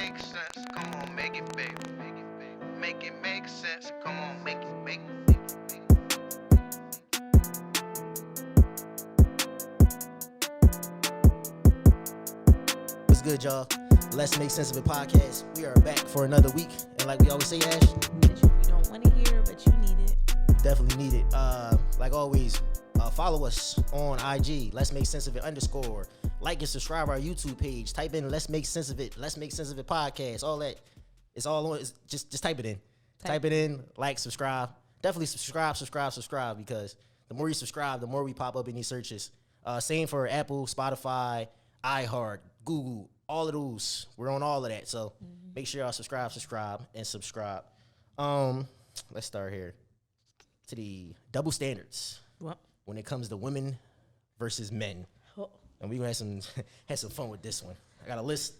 make sense. Come on, make it, baby. Make it make sense. Come on, make it, make it. What's good, y'all? Let's Make Sense of It podcast. We are back for another week. And like we always say, Ash, That you don't want to hear, but you need it. definitely need it. Like always, follow us on IG, Let's Make Sense of It _ like and subscribe our YouTube page. Type in Let's Make Sense of It, Let's Make Sense of It podcast. All that. It's all on. It's just type it in. Type it in, like, subscribe. Definitely subscribe because the more you subscribe, the more we pop up in these searches. Same for Apple, Spotify, iHeart, Google, all of those. We're on all of that. So make sure y'all subscribe. Let's start here to the double standards What? when it comes to women versus men. Oh. And we're gonna have some fun with this one. I got a list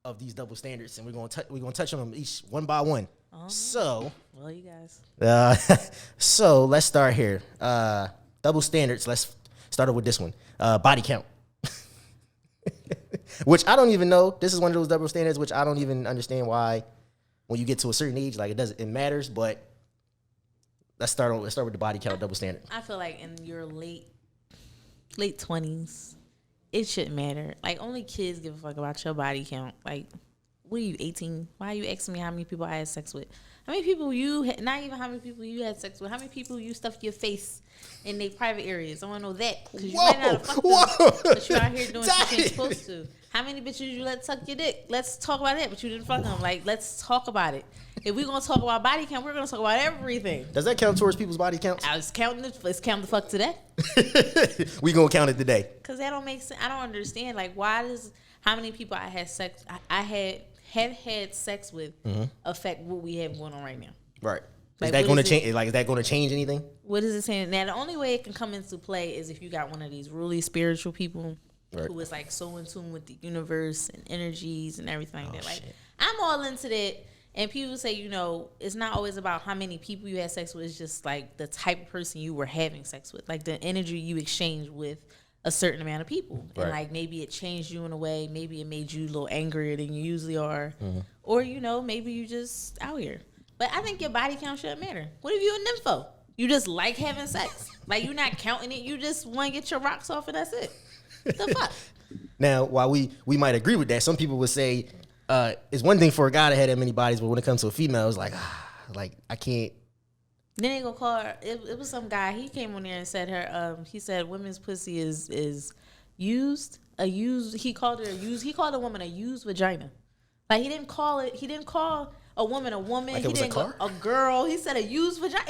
of these double standards, and we're gonna touch on them each one by one. So, Well, you guys. so let's start here. Double standards. Let's start with this one. Body count, which I don't even know. This is one of those double standards which I don't even understand why. When you get to a certain age, like it matters. But let's start with the body count double standard. I feel like in your late 20s, it shouldn't matter. Like, only kids give a fuck about your body count. Like, what are you, 18? Why are you asking me how many people I had sex with? How many people not even how many people you had sex with. How many people you stuffed your face in their private areas? I want to know that. Because you might not have fucked them, but you're out here doing what you're supposed to. How many bitches you let suck your dick? Let's talk about that, but you didn't fuck them. Like, let's talk about it. If we're going to talk about body count, we're going to talk about everything. Does that count towards people's body counts? I was counting it. Let's count the fuck today. We gonna count it today. Because that don't make sense. I don't understand. Like, how many people I had sex, have had sex with affect what we have going on right now? Right. Like, Is that going to change? Like, is that going to change anything? What is it saying? Now, the only way it can come into play is if you got one of these really spiritual people who is like so in tune with the universe and energies and everything like that. Like, shit. I'm all into that. And people say, it's not always about how many people you had sex with. It's just like the type of person you were having sex with, like the energy you exchanged with a certain amount of people. Right. And like maybe it changed you in a way. Maybe it made you a little angrier than you usually are. Or, maybe you just out here. But I think your body count shouldn't matter. What if you a nympho? You just like having sex. Like, you're not counting it. You just want to get your rocks off and that's it. The fuck? Now, while we might agree with that, some people would say it's one thing for a guy to have that many bodies, but when it comes to a female, it's like I can't. Then they gonna call her. It was some guy. He came on there and said her. He said women's pussy is used. He called her a used. He called a woman a used vagina. Like, he didn't call a woman a woman. Like He it was didn't a car? go a girl. He said a used vagina.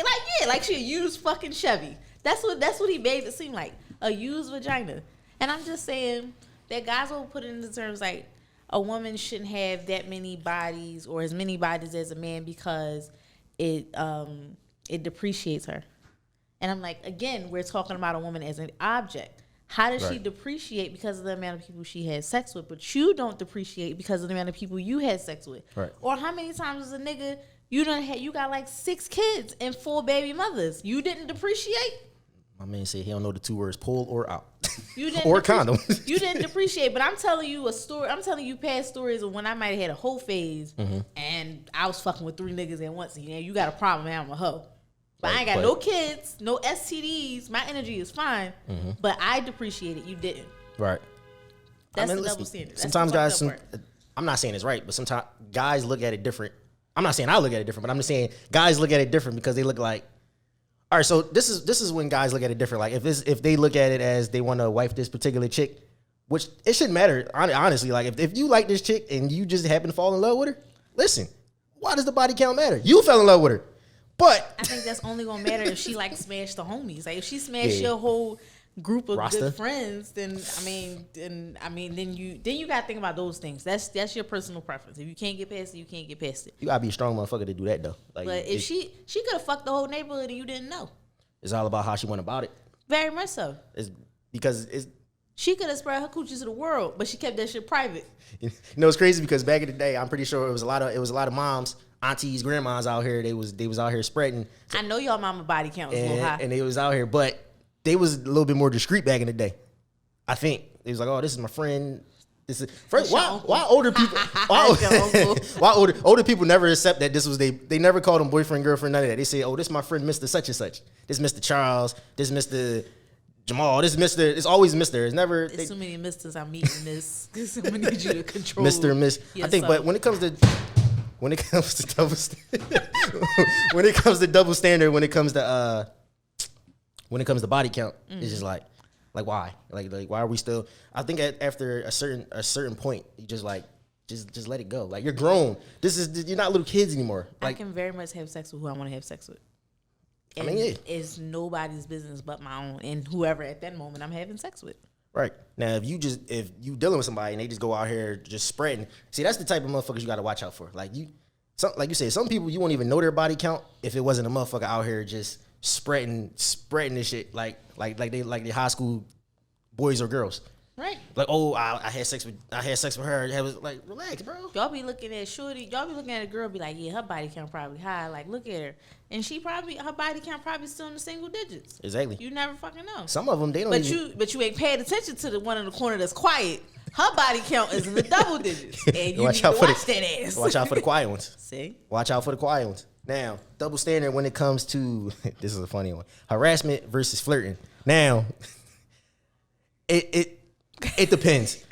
Like she a used fucking Chevy. That's what he made it seem like, a used vagina. And I'm just saying that guys will put it into terms like a woman shouldn't have that many bodies or as many bodies as a man because it depreciates her. And I'm like, again, we're talking about a woman as an object. How does she depreciate because of the amount of people she had sex with, but you don't depreciate because of the amount of people you had sex with? Right. Or how many times as a nigga you got like 6 kids and 4 baby mothers? You didn't depreciate? My man said he don't know the 2 words pull or out. You didn't or condom. You didn't depreciate, but I'm telling you a story. I'm telling you past stories of when I might have had a whole phase and I was fucking with 3 niggas at once. And you got a problem, man, I'm a hoe. But I ain't got no kids, no STDs. My energy is fine, but I depreciate it. You didn't. Right. That's the double standard. That's Sometimes the guys, fucked up part. I'm not saying it's right, but sometimes guys look at it different. I'm not saying I look at it different, but I'm just saying guys look at it different because they look like. All right, so this is when guys look at it different. Like, if they look at it as they want to wife this particular chick, which it shouldn't matter, honestly. Like, if you like this chick and you just happen to fall in love with her, listen, why does the body count matter? You fell in love with her, but I think that's only gonna matter if she like smashed the homies. Like, if she smashed your whole group of roster. Good friends, then you gotta think about those things. That's your personal preference. If you can't get past it, you can't get past it. you gotta be a strong motherfucker to do that though. Like, But if she could have fucked the whole neighborhood and you didn't know. it's all about how she went about it. Very much so. It's because She could have spread her coochies to the world, but she kept that shit private. it's crazy because back in the day, I'm pretty sure it was a lot of moms, aunties, grandmas out here. They was out here spreading. I know y'all mama body count was a little high. And they was out here, but they was a little bit more discreet back in the day. I think they was like, oh, this is my friend. This is first. Why older people? Why older people never accept that this was they never called them boyfriend, girlfriend, none of that. They say, oh, this is my friend, Mr. Such and Such. This is Mr. Charles. This is Mr. Jamal. This is Mr. It's always Mr. It's never. There's so many Misters I'm meeting this. Because I'm gonna need you to control Mr. and Miss. I think, but when it comes to double when it comes to double standard, when it comes to body count, it's just like why? Like why are we still? I think after a certain point, you just like just let it go. Like you're grown. You're not little kids anymore. Like, I can very much have sex with who I want to have sex with. And I mean, yeah. It's nobody's business but my own and whoever at that moment I'm having sex with. Right. Now, if you dealing with somebody and they just go out here just spreading, see, that's the type of motherfuckers you got to watch out for. Like you say, some people you won't even know their body count if it wasn't a motherfucker out here just spreading this shit like they high school boys or girls. Right. Like, oh, I had sex with her. It was like, relax, bro. Y'all be looking at shorty. Y'all be looking at a girl, be like, yeah, her body count probably high. Like, look at her, and her body count probably still in the single digits. Exactly. You never fucking know. Some of them they don't. But you ain't paying attention to the one in the corner that's quiet. Her body count is in the double digits, and you need to watch that ass. Watch out for the quiet ones. See. Watch out for the quiet ones. Now, double standard when it comes to this is a funny one: harassment versus flirting. Now, it depends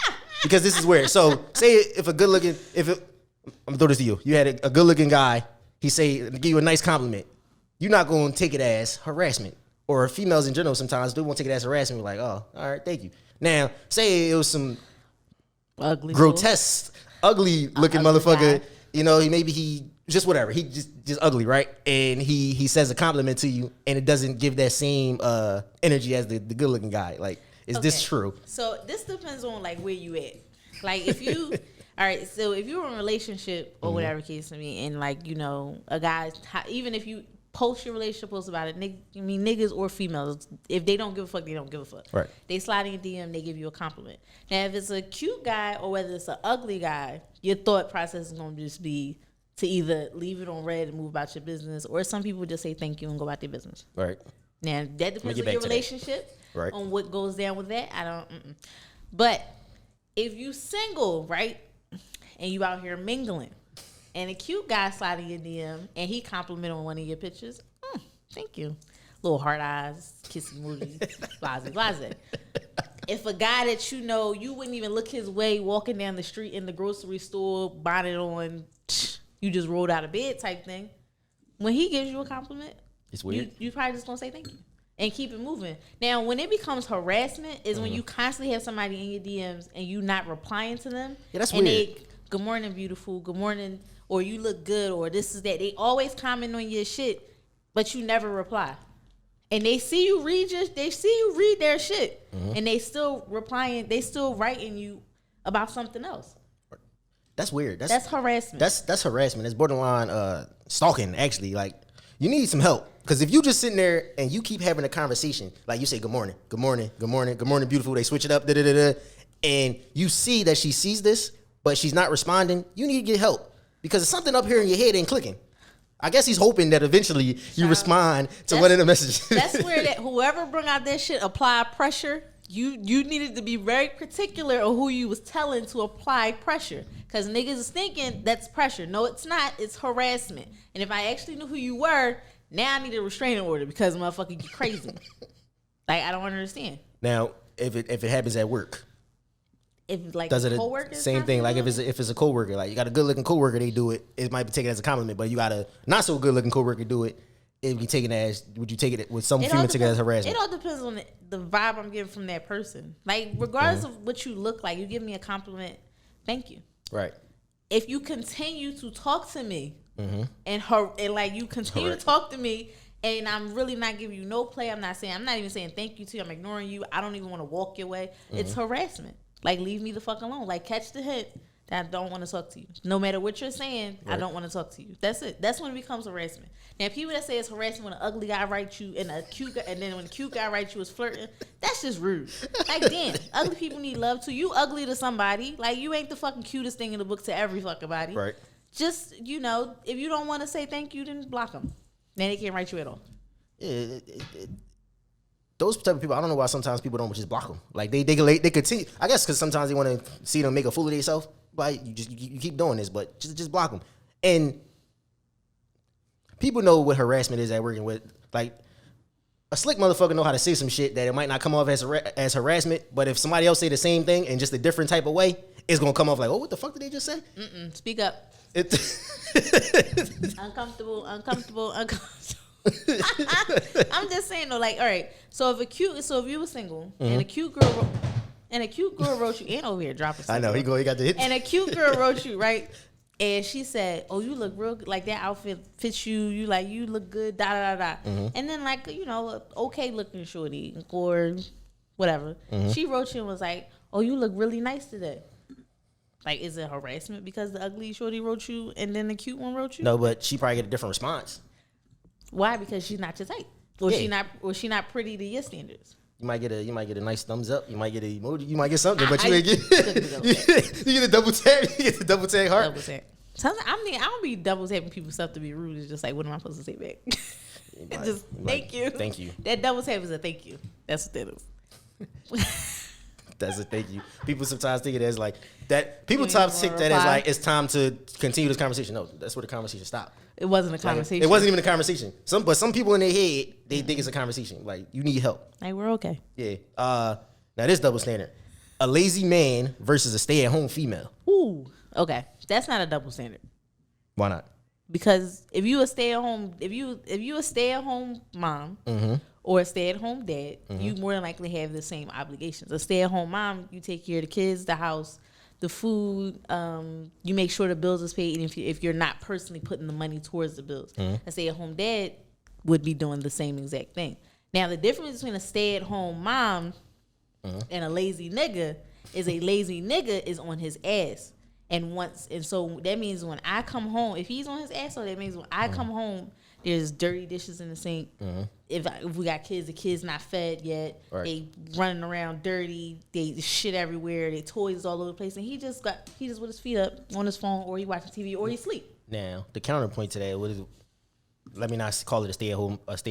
because this is weird. So, say if I'm gonna throw this to you. You had a good looking guy. He give you a nice compliment. You're not gonna take it as harassment, or females in general sometimes do won't take it as harassment. We're like, oh, all right, thank you. Now, say it was some ugly, grotesque, ugly looking motherfucker. Guy. You know, he just whatever. He just ugly, right? And he says a compliment to you, and it doesn't give that same energy as the good looking guy. Like, is this true? So this depends on like where you at. Like if you, all right. So if you're in a relationship or whatever case to me, and like you know a guy, even if you post your relationship post about it, niggas or females, if they don't give a fuck, they don't give a fuck. Right. They slide in your DM, they give you a compliment. Now if it's a cute guy or whether it's an ugly guy, your thought process is gonna just be to either leave it on red and move about your business, or some people just say thank you and go about their business. Right. Now that depends on your relationship. Right. On what goes down with that. I don't. But if you single, right, and you out here mingling, and a cute guy sliding your DM, and he compliment on one of your pictures, thank you. Little heart eyes, kissy emoji, blase. If a guy that you know, you wouldn't even look his way walking down the street in the grocery store, bonnet on, you just rolled out of bed type thing, when he gives you a compliment, it's weird. You probably just gonna say thank you. And keep it moving. Now, when it becomes harassment is when you constantly have somebody in your DMs and you not replying to them. Yeah, that's and weird. They, good morning, beautiful. Good morning. Or you look good. Or this is that. They always comment on your shit, but you never reply. And they see you read their shit. And they still replying. They still writing you about something else. That's weird. That's harassment. That's harassment. It's borderline stalking, actually. Like, you need some help. Because if you just sitting there and you keep having a conversation, like you say, good morning, beautiful, they switch it up, and you see that she sees this, but she's not responding, you need to get help. Because something up here in your head ain't clicking. I guess he's hoping that eventually you respond to one of the messages. That's where whoever bring out that shit apply pressure. You needed to be very particular on who you was telling to apply pressure. Because niggas is thinking that's pressure. No, it's not. It's harassment. And if I actually knew who you were, now I need a restraining order because motherfucker, you crazy. Like, I don't understand. Now, if it happens at work, if like does it coworker, same thing? Like if it's a coworker, like you got a good looking coworker, they do it. It might be taken as a compliment, but you got a not so good looking coworker do it. It would be taken as. Would you take it with some female take it as harassment? It all depends on the vibe I'm getting from that person. Like regardless of what you look like, you give me a compliment, thank you. Right. If you continue to talk to me. And like you continue to talk to me, and I'm really not giving you no play. I'm not even saying thank you to you. I'm ignoring you. I don't even want to walk your way. It's harassment. Like, leave me the fuck alone. Like, catch the hint that I don't want to talk to you. No matter what you're saying, I don't want to talk to you. That's it. That's when it becomes harassment. Now, people that say it's harassment when an ugly guy writes you and a cute guy, and then when a cute guy writes you is flirting, that's just rude. Like, damn, ugly people need love too. You ugly to somebody. Like, you ain't the fucking cutest thing in the book to every fucking body. Right. Just, if you don't want to say thank you, then block them. Then they can't write you at all. Yeah, those type of people, I don't know why sometimes people don't just block them. Like they continue. I guess because sometimes they want to see them make a fool of themselves. But you keep doing this, but just block them. And people know what harassment is at working with. Like a slick motherfucker know how to say some shit that it might not come off as harassment, but if somebody else say the same thing in just a different type of way, it's gonna come off like, oh, what the fuck did they just say? Speak up. Uncomfortable. I'm just saying though, like, all right. So if you were single and a cute girl wrote you, and over here dropping. I know he got the hit. And a cute girl wrote you, right? And she said, "Oh, you look real good. Like that outfit fits you. You look good. Da da da da." And then like okay looking shorty or whatever, she wrote you and was like, "Oh, you look really nice today." Like, is it harassment because the ugly shorty wrote you and then the cute one wrote you? No, but she probably get a different response. Why? Because she's not your type, or she not pretty to your standards. You might get a nice thumbs up. You might get an emoji. You might get something, but you ain't get. You get a double tag. You get the double tag heart. Double tag. Sometimes I don't be double tapping people's stuff to be rude. It's just like, what am I supposed to say back? Thank you. Thank you. That double tap is a thank you. That's what that is. That's a thank you. People sometimes think it as like that. People sometimes take that as like it's time to continue this conversation. No, that's where the conversation stopped. It wasn't a conversation. It wasn't even a conversation. But some people in their head they think it's a conversation. Like you need help. Like we're okay. Yeah. Now this double standard: a lazy man versus a stay-at-home female. Ooh. Okay, that's not a double standard. Why not? Because if you a stay-at-home mom. Or a stay-at-home dad, you more than likely have the same obligations. A stay-at-home mom, you take care of the kids, the house, the food. You make sure the bills is paid, and if you're not personally putting the money towards the bills. A stay-at-home dad would be doing the same exact thing. Now, the difference between a stay-at-home mom and a lazy nigga is a lazy nigga is on his ass. And so that means when I come home, if he's on his ass, so that means when I come home, there's dirty dishes in the sink. If we got kids, the kids not fed yet. Right. They running around dirty. They shit everywhere. They toys all over the place. And he just with his feet up on his phone, or he watching TV, or he sleep. Now the counterpoint to that, let me not call it a stay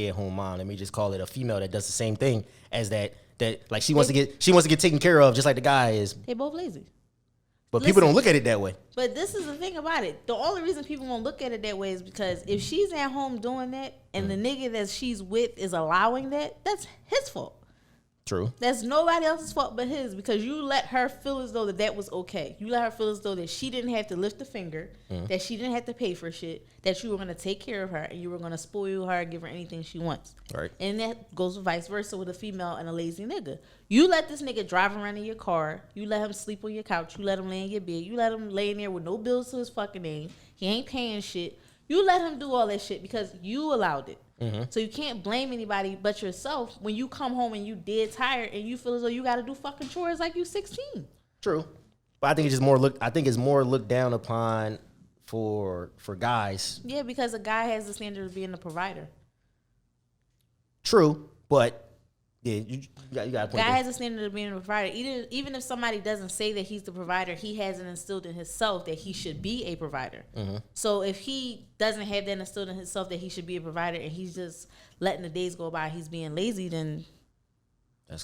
at home mom. Let me just call it a female that does the same thing as that like she wants to get taken care of just like the guy is. They both lazy. But people don't look at it that way. But this is the thing about it. The only reason people won't look at it that way is because if she's at home doing that and the nigga that she's with is allowing that, that's his fault. True. That's nobody else's fault but his, because you let her feel as though that was okay. You let her feel as though that she didn't have to lift a finger, that she didn't have to pay for shit, that you were going to take care of her and you were going to spoil her and give her anything she wants. Right. And that goes vice versa with a female and a lazy nigga. You let this nigga drive around in your car. You let him sleep on your couch. You let him lay in your bed. You let him lay in there with no bills to his fucking name. He ain't paying shit. You let him do all that shit because you allowed it. So you can't blame anybody but yourself when you come home and you dead tired and you feel as though you got to do fucking chores like you 16. True, but I think it's just more looked down upon for guys. Yeah, because a guy has the standard of being a provider. True, but yeah, you got a point. Guy has a standard of being a provider. Even if somebody doesn't say that he's the provider, he hasn't instilled in himself that he should be a provider. So if he doesn't have that instilled in himself that he should be a provider, and he's just letting the days go by, he's being lazy, then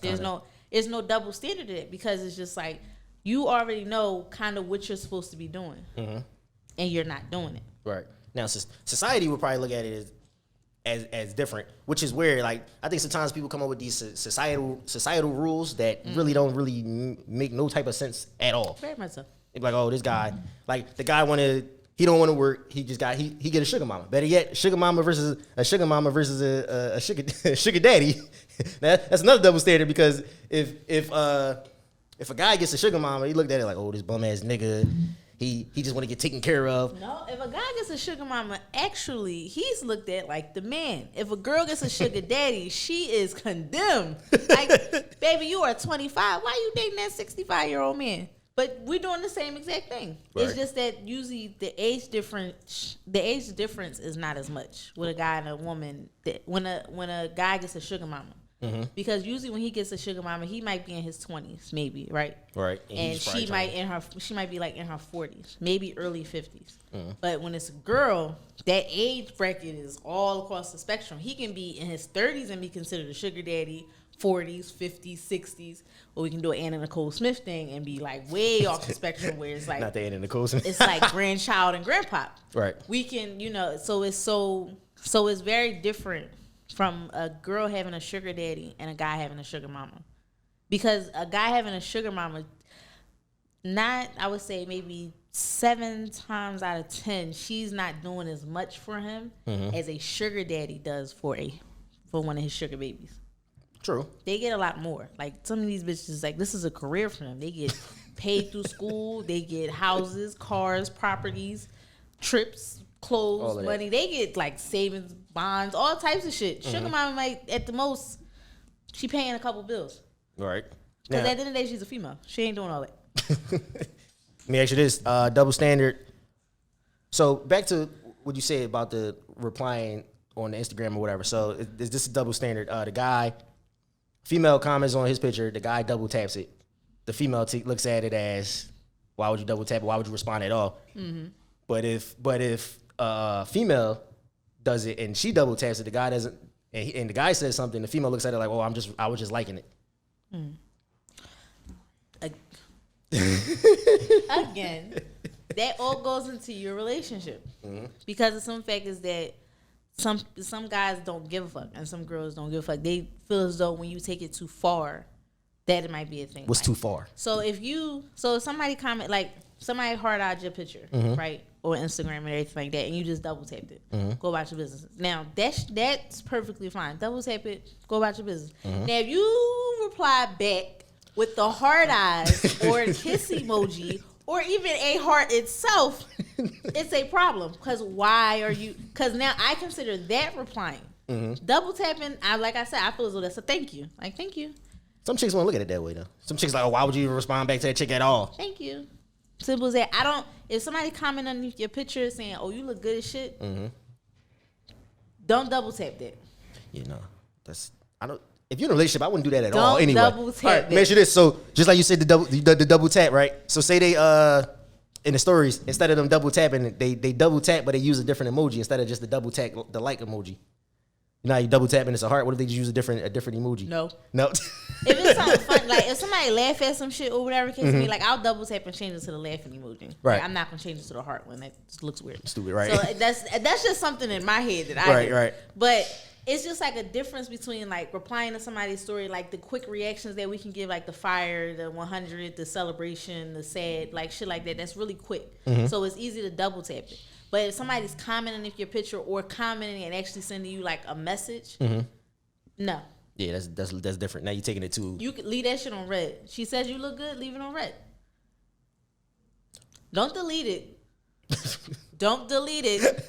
there's no double standard in it, because it's just like you already know kind of what you're supposed to be doing, and you're not doing it. Right. Now, society would probably look at it as different, which is where, like, I think sometimes people come up with these societal rules that really don't make no type of sense at all. Very much so. They're like, oh, this guy, like the guy he don't want to work. He just he get a sugar mama. Better yet, sugar mama versus a sugar daddy. That's another double standard, because if a guy gets a sugar mama, he looked at it like, oh, this bum ass nigga. He just want to get taken care of. No, if a guy gets a sugar mama, actually, he's looked at like the man. If a girl gets a sugar daddy, she is condemned. Like, baby, you are 25. Why you dating that 65-year-old man? But we're doing the same exact thing. Right. It's just that usually the age difference is not as much with a guy and a woman. When a guy gets a sugar mama. Because usually when he gets a sugar mama, he might be in his 20s, maybe, right? Right. And she might be like in her 40s, maybe early 50s. But when it's a girl, that age bracket is all across the spectrum. He can be in his 30s and be considered a sugar daddy, 40s, 50s, 60s, or we can do an Anna Nicole Smith thing and be like way off the spectrum where it's like Not the Anna Nicole Smith. it's like grandchild and grandpop. Right. We can, so it's very different from a girl having a sugar daddy and a guy having a sugar mama. Because a guy having a sugar mama, I would say maybe 7 times out of 10, she's not doing as much for him as a sugar daddy does for one of his sugar babies. True. They get a lot more. Like some of these bitches, like this is a career for them. They get paid through school. They get houses, cars, properties, trips, clothes, money. They get like savings, bonds, all types of shit. Sugar mama might, at the most, she paying a couple bills. Right. Because at the end of the day, she's a female. She ain't doing all that. Let me ask you this: double standard. So back to what you said about the replying on the Instagram or whatever. So is this a double standard? The guy, female comments on his picture. The guy double taps it. The female looks at it as, why would you double tap it? Why would you respond at all? Mm-hmm. But if female does it and she double taps it, the guy doesn't, and the guy says something, the female looks at it like, oh, I was just liking it. Mm. Again, that all goes into your relationship because of some factors that some guys don't give a fuck and some girls don't give a fuck. They feel as though when you take it too far, that it might be a thing. What's too far? So if somebody comment, like somebody hard-eyed your picture, right, or Instagram and everything like that, and you just double tapped it, go about your business. Now that's perfectly fine. Double tap it, go about your business. Now if you reply back with the hard eyes or a kiss emoji or even a heart itself, it's a problem. Because why are you? Because now I consider that replying. Double tapping, like I said, I feel as though that's a thank you. Like, thank you. Some chicks won't look at it that way, though. Some chicks like, oh, why would you even respond back to that chick at all? Thank you. Simple as that. If somebody comment underneath your picture saying, oh, you look good as shit, don't double tap that. If you're in a relationship, I wouldn't do that at all anyway. Double tap. All right, make sure this. So just like you said, the double tap, right? So say they in the stories, instead of them double tapping, they double tap, but they use a different emoji instead of just the double tap, the like emoji. You know how you double tap and it's a heart. What if they just use a different emoji? No. If it's something fun, like if somebody laugh at some shit or whatever case be, like I'll double tap and change it to the laughing emoji. Right. Like, I'm not gonna change it to the heart one. That just looks weird. Stupid, right? So that's just something in my head that I do. Right. But it's just like a difference between like replying to somebody's story, like the quick reactions that we can give, like the fire, the 100, the celebration, the sad, like shit like that. That's really quick. So it's easy to double tap it. But if somebody's commenting if your picture or commenting and actually sending you like a message, no. Yeah, that's different. Now you're taking it to. You could leave that shit on red. She says you look good, leave it on red. Don't delete it. Don't delete it.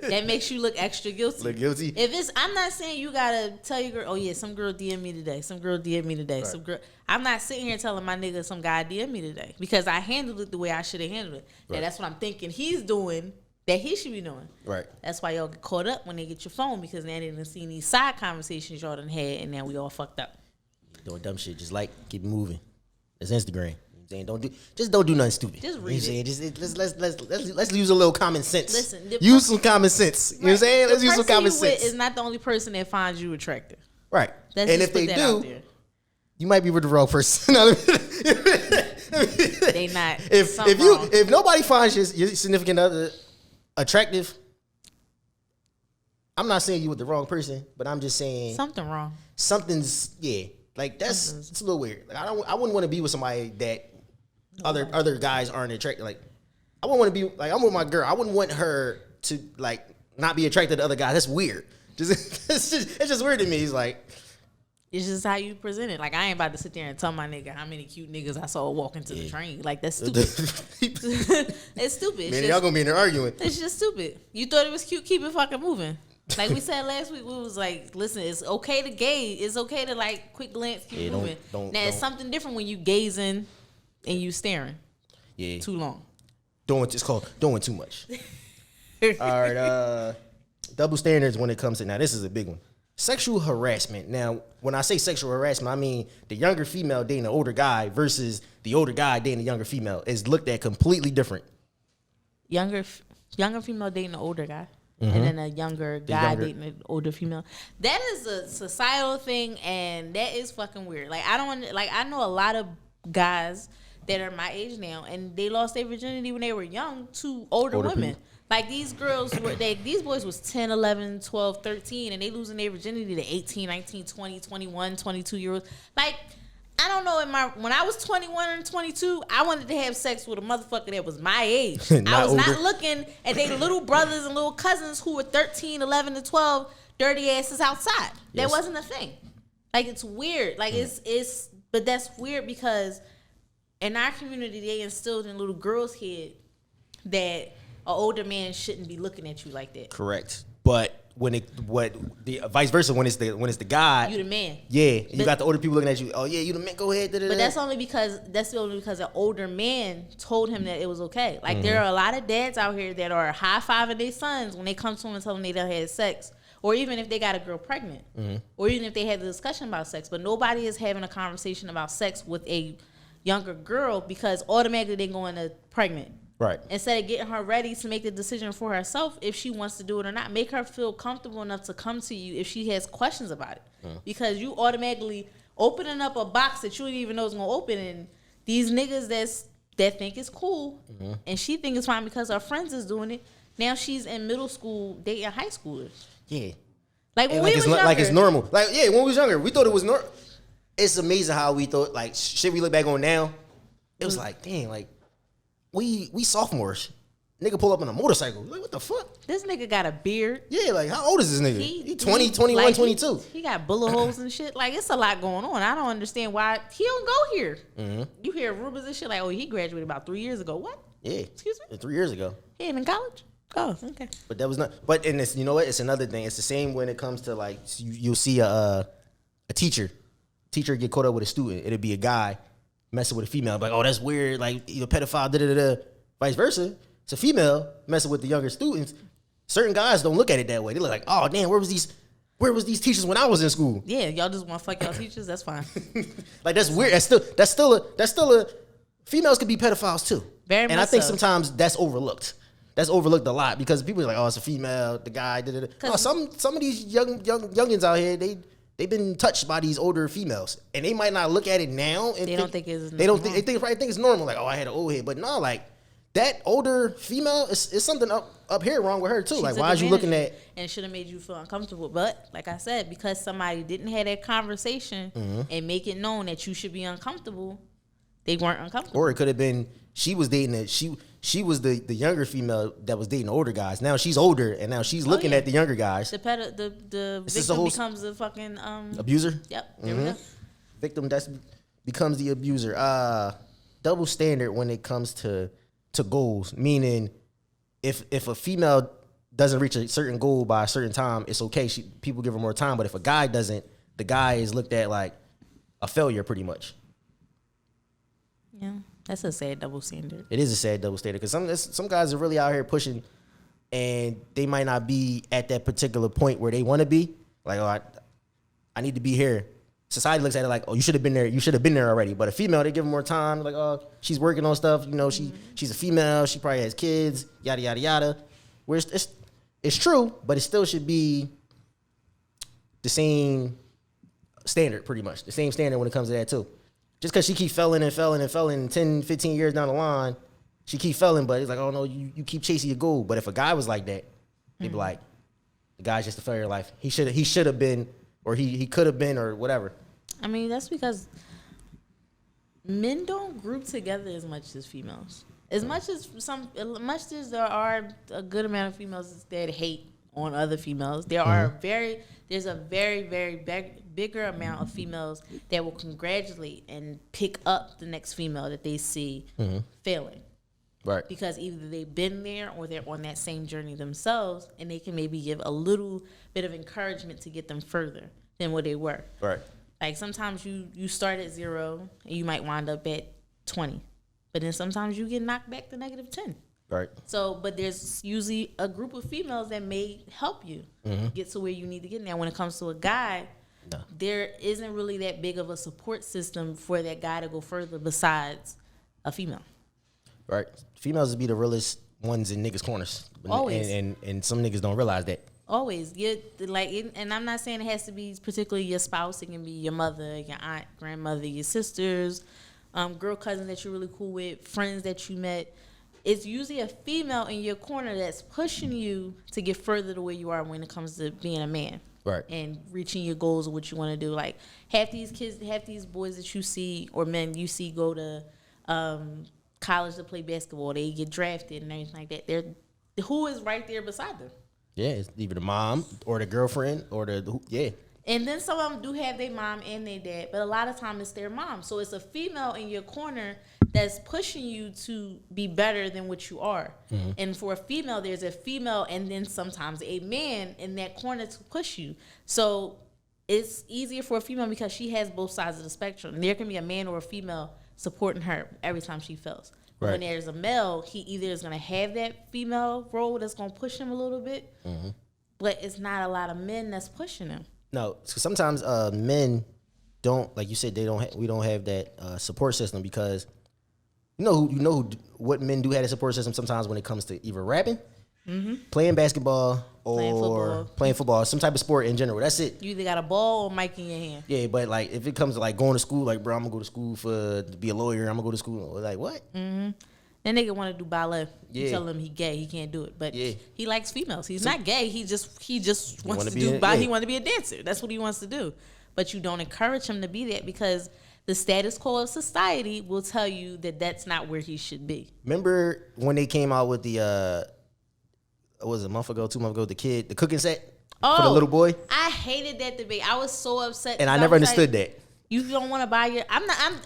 That makes you look extra guilty. Look guilty? I'm not saying you gotta tell your girl, oh yeah, some girl DM me today. Some girl DM me today. Right. I'm not sitting here telling my nigga some guy DM me today because I handled it the way I should have handled it. Right. Now that's what I'm thinking he's doing that he should be doing. Right. That's why y'all get caught up when they get your phone because now they done seen these side conversations y'all done had and now we all fucked up. Doing dumb shit, just like keep it moving. It's Instagram. Don't do nothing stupid. Just read it. Let's use a little common sense. Listen, use some common sense. You know what I'm saying? Let's use some common sense. Is not the only person that finds you attractive. Right. And if they do, you might be with the wrong person. They not. If nobody finds your significant other attractive, I'm not saying you with the wrong person, but I'm just saying something wrong. Something's like it's a little weird. Like, I wouldn't want to be with somebody that other guys aren't attracted. Like I wouldn't want to be like I'm with my girl. I wouldn't want her to like not be attracted to other guys. That's weird. It's just weird to me. It's like it's just how you present it. Like I ain't about to sit there and tell my nigga how many cute niggas I saw walking to the train. Like that's stupid. It's stupid. Man, y'all gonna be in there arguing. It's just stupid. You thought it was cute. Keep it fucking moving. Like we said last week, we was like, listen, it's okay to gaze. It's okay to like quick glance, keep moving. It's something different when you gazing and you staring. Yeah. Too long. It's called doing too much. All right. Double standards when it comes to, now this is a big one. Sexual harassment. Now, when I say sexual harassment, I mean the younger female dating the older guy versus the older guy dating the younger female is looked at completely different. Younger female dating the older guy. and then a younger guy dating an older female. That is a societal thing, and that is fucking weird. Like I know a lot of guys that are my age now, and they lost their virginity when they were young to older women. People. Like these girls these boys was 10, 11, 12, 13, and they losing their virginity to 18, 19, 20, 21, 22 year olds. Like, I don't know, when I was 21 and 22, I wanted to have sex with a motherfucker that was my age. I was not looking at their little brothers and little cousins who were 13, 11, and 12, dirty asses outside. That wasn't a thing. Like, it's weird. Like, but that's weird because in our community, they instilled in little girls' head that an older man shouldn't be looking at you like that. Correct. But vice versa, when it's the guy, you the man. Yeah, you got the older people looking at you. Oh yeah, you the man. Go ahead. But that's only because an older man told him that it was okay. Like there are a lot of dads out here that are high fiving their sons when they come to them and tell them they done had sex, or even if they got a girl pregnant, or even if they had a discussion about sex. But nobody is having a conversation about sex with a younger girl because automatically they going to pregnant. Right. Instead of getting her ready to make the decision for herself if she wants to do it or not, make her feel comfortable enough to come to you if she has questions about it. Because you automatically opening up a box that you didn't even know is gonna open, and these niggas that think it's cool, and she think it's fine because her friends is doing it. Now she's in middle school dating high schoolers. Yeah. Like when we was younger. Like it's normal. Like when we was younger, we thought it was normal. It's amazing how we thought like shit we look back on now. It was like, dang, like. We sophomores. Nigga pull up on a motorcycle. Like, what the fuck? This nigga got a beard. Yeah, like, how old is this nigga? He 20, 21, like 22. He got bullet holes and shit. Like, it's a lot going on. I don't understand why he don't go here. You hear rumors and shit like, oh, he graduated about 3 years ago. What? Yeah. Excuse me? 3 years ago. He ain't in college? Oh, okay. But that was not. But in this, you know what? It's another thing. It's the same when it comes to, like, you'll see a teacher. Teacher get caught up with a student. It'll be a guy messing with a female, like, oh, that's weird, like, you're a pedophile, da-da-da-da. Vice versa, it's a female messing with the younger students. Certain guys don't look at it that way. They look like, oh, damn, where was these teachers when I was in school? Yeah, y'all just want to fuck y'all teachers, that's fine. Like, that's weird. That's still a, females could be pedophiles too. Very much and I think so. Sometimes that's overlooked. That's overlooked a lot because people are like, oh, it's a female, the guy, da-da-da. Oh, some of these youngins out here, they've been touched by these older females, and they might not look at it now. And they don't think it's normal. They don't think they probably think it's normal. Like, oh, I had an old head, but no, like that older female is something up here wrong with her too. Like, why is you looking at? And it should have made you feel uncomfortable. But like I said, because somebody didn't have that conversation and make it known that you should be uncomfortable, they weren't uncomfortable. Or it could have been she was dating it. She was the younger female that was dating older guys. Now she's older, and now she's looking at the younger guys. The victim becomes a fucking abuser. Yep, there we go. Victim becomes the abuser. Double standard when it comes to goals. Meaning, if a female doesn't reach a certain goal by a certain time, it's okay. People give her more time. But if a guy doesn't, the guy is looked at like a failure, pretty much. Yeah. That's a sad double standard. It is a sad double standard because some guys are really out here pushing, and they might not be at that particular point where they want to be. Like, oh, I need to be here. Society looks at it like, oh, you should have been there. You should have been there already. But a female, they give them more time. Like, oh, she's working on stuff. You know, she's a female. She probably has kids. Yada yada yada. Where it's true, but it still should be the same standard, pretty much the same standard when it comes to that too. Just because she keep failing and failing and failing 10, 15 years down the line, she keep failing, but it's like, oh, no, you keep chasing your goal. But if a guy was like that, they'd be like, the guy's just a failure in life. He should have been, or he could have been, or whatever. I mean, that's because men don't group together as much as females. As much as there are a good amount of females that hate on other females, there's a very, very bigger amount of females that will congratulate and pick up the next female that they see failing. Right. Because either they've been there or they're on that same journey themselves, and they can maybe give a little bit of encouragement to get them further than what they were. Right. Like sometimes you start at 0 and you might wind up at 20. But then sometimes you get knocked back to -10. Right. So, but there's usually a group of females that may help you get to where you need to get. Now, when it comes to a guy, there isn't really that big of a support system for that guy to go further besides a female. Right. Females would be the realest ones in niggas' corners. Always. And some niggas don't realize that. Always. And I'm not saying it has to be particularly your spouse. It can be your mother, your aunt, grandmother, your sisters, girl cousins that you're really cool with, friends that you met. It's usually a female in your corner that's pushing you to get further to where you are when it comes to being a man. Right. And reaching your goals of what you want to do. Like, half these boys that you see, or men you see go to college to play basketball, they get drafted and everything like that. Who is right there beside them? Yeah, it's either the mom or the girlfriend or yeah. And then some of them do have their mom and their dad, but a lot of times it's their mom. So it's a female in your corner that's pushing you to be better than what you are. Mm-hmm. And for a female, there's a female and then sometimes a man in that corner to push you. So it's easier for a female because she has both sides of the spectrum. There can be a man or a female supporting her every time she fails. Right. When there's a male, he either is going to have that female role that's going to push him a little bit, mm-hmm. but it's not a lot of men that's pushing him. No, so sometimes men don't, like you said, we don't have that support system because what men do have a support system sometimes when it comes to either rapping, mm-hmm. playing basketball, or playing football, some type of sport in general. That's it. You either got a ball or a mic in your hand. Yeah, but like if it comes to like going to school, like bro, I'm gonna go to school to be a lawyer. I'm gonna go to school. Like what? Mm-hmm. That nigga want to do ballet. Yeah. You tell him he gay, he can't do it. But he likes females. He's not gay. He just wants to do ballet. He wants to be a dancer. That's what he wants to do. But you don't encourage him to be that because the status quo of society will tell you that that's not where he should be. Remember when they came out with the was it a month ago, 2 months ago, the cooking set for the little boy? I hated that debate. I was so upset. And I never understood that. You don't want to buy your.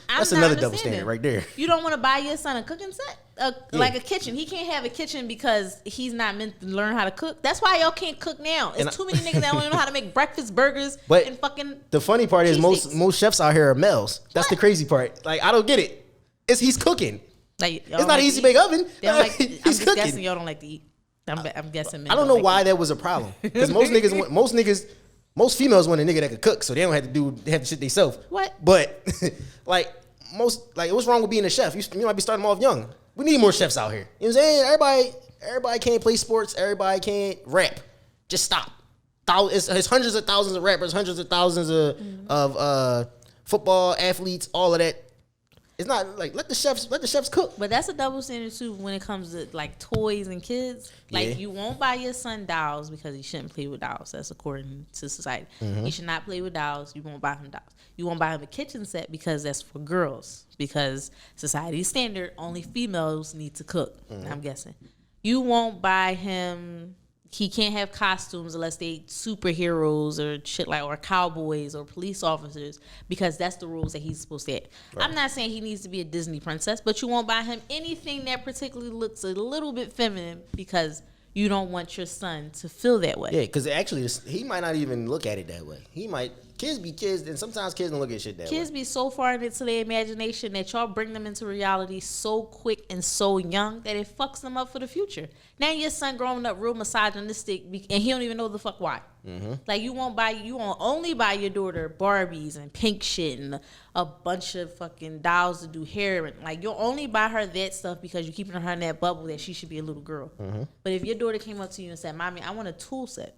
That's another double standard right there. You don't want to buy your son a cooking set, like a kitchen. He can't have a kitchen because he's not meant to learn how to cook. That's why y'all can't cook now. It's too many niggas that don't even know how to make breakfast burgers and fucking. The funny part is most chefs out here are males. That's the crazy part. Like I don't get it. He's cooking. Like it's not an easy bake oven. He's just cooking. Guessing y'all don't like to eat. I'm guessing. Men I don't know why that was a problem because most females want a nigga that could cook, so they don't have to have the shit themselves. What? But what's wrong with being a chef? You might be starting them off young. We need more chefs out here. You know what I'm saying? Everybody can't play sports. Everybody can't rap. Just stop. It's hundreds of thousands of rappers, hundreds of thousands of football athletes, all of that. It's not like let the chefs cook. But that's a double standard too when it comes to like toys and kids. Like you won't buy your son dolls because he shouldn't play with dolls. That's according to society. Mm-hmm. He should not play with dolls. You won't buy him dolls. You won't buy him a kitchen set because that's for girls. Because society's standard, only females need to cook. Mm-hmm. I'm guessing. You won't buy him. He can't have costumes unless they superheroes or shit or cowboys or police officers because that's the rules that he's supposed to have. Right. I'm not saying he needs to be a Disney princess, but you won't buy him anything that particularly looks a little bit feminine because you don't want your son to feel that way. Yeah, because actually he might not even look at it that way. Kids be kids, and sometimes kids don't look at shit that way. Kids be so far into their imagination that y'all bring them into reality so quick and so young that it fucks them up for the future. Now your son growing up real misogynistic, and he don't even know the fuck why. Mm-hmm. Like you won't only buy your daughter Barbies and pink shit and a bunch of fucking dolls to do hair, and like you'll only buy her that stuff because you're keeping her in that bubble that she should be a little girl. Mm-hmm. But if your daughter came up to you and said, "Mommy, I want a tool set,"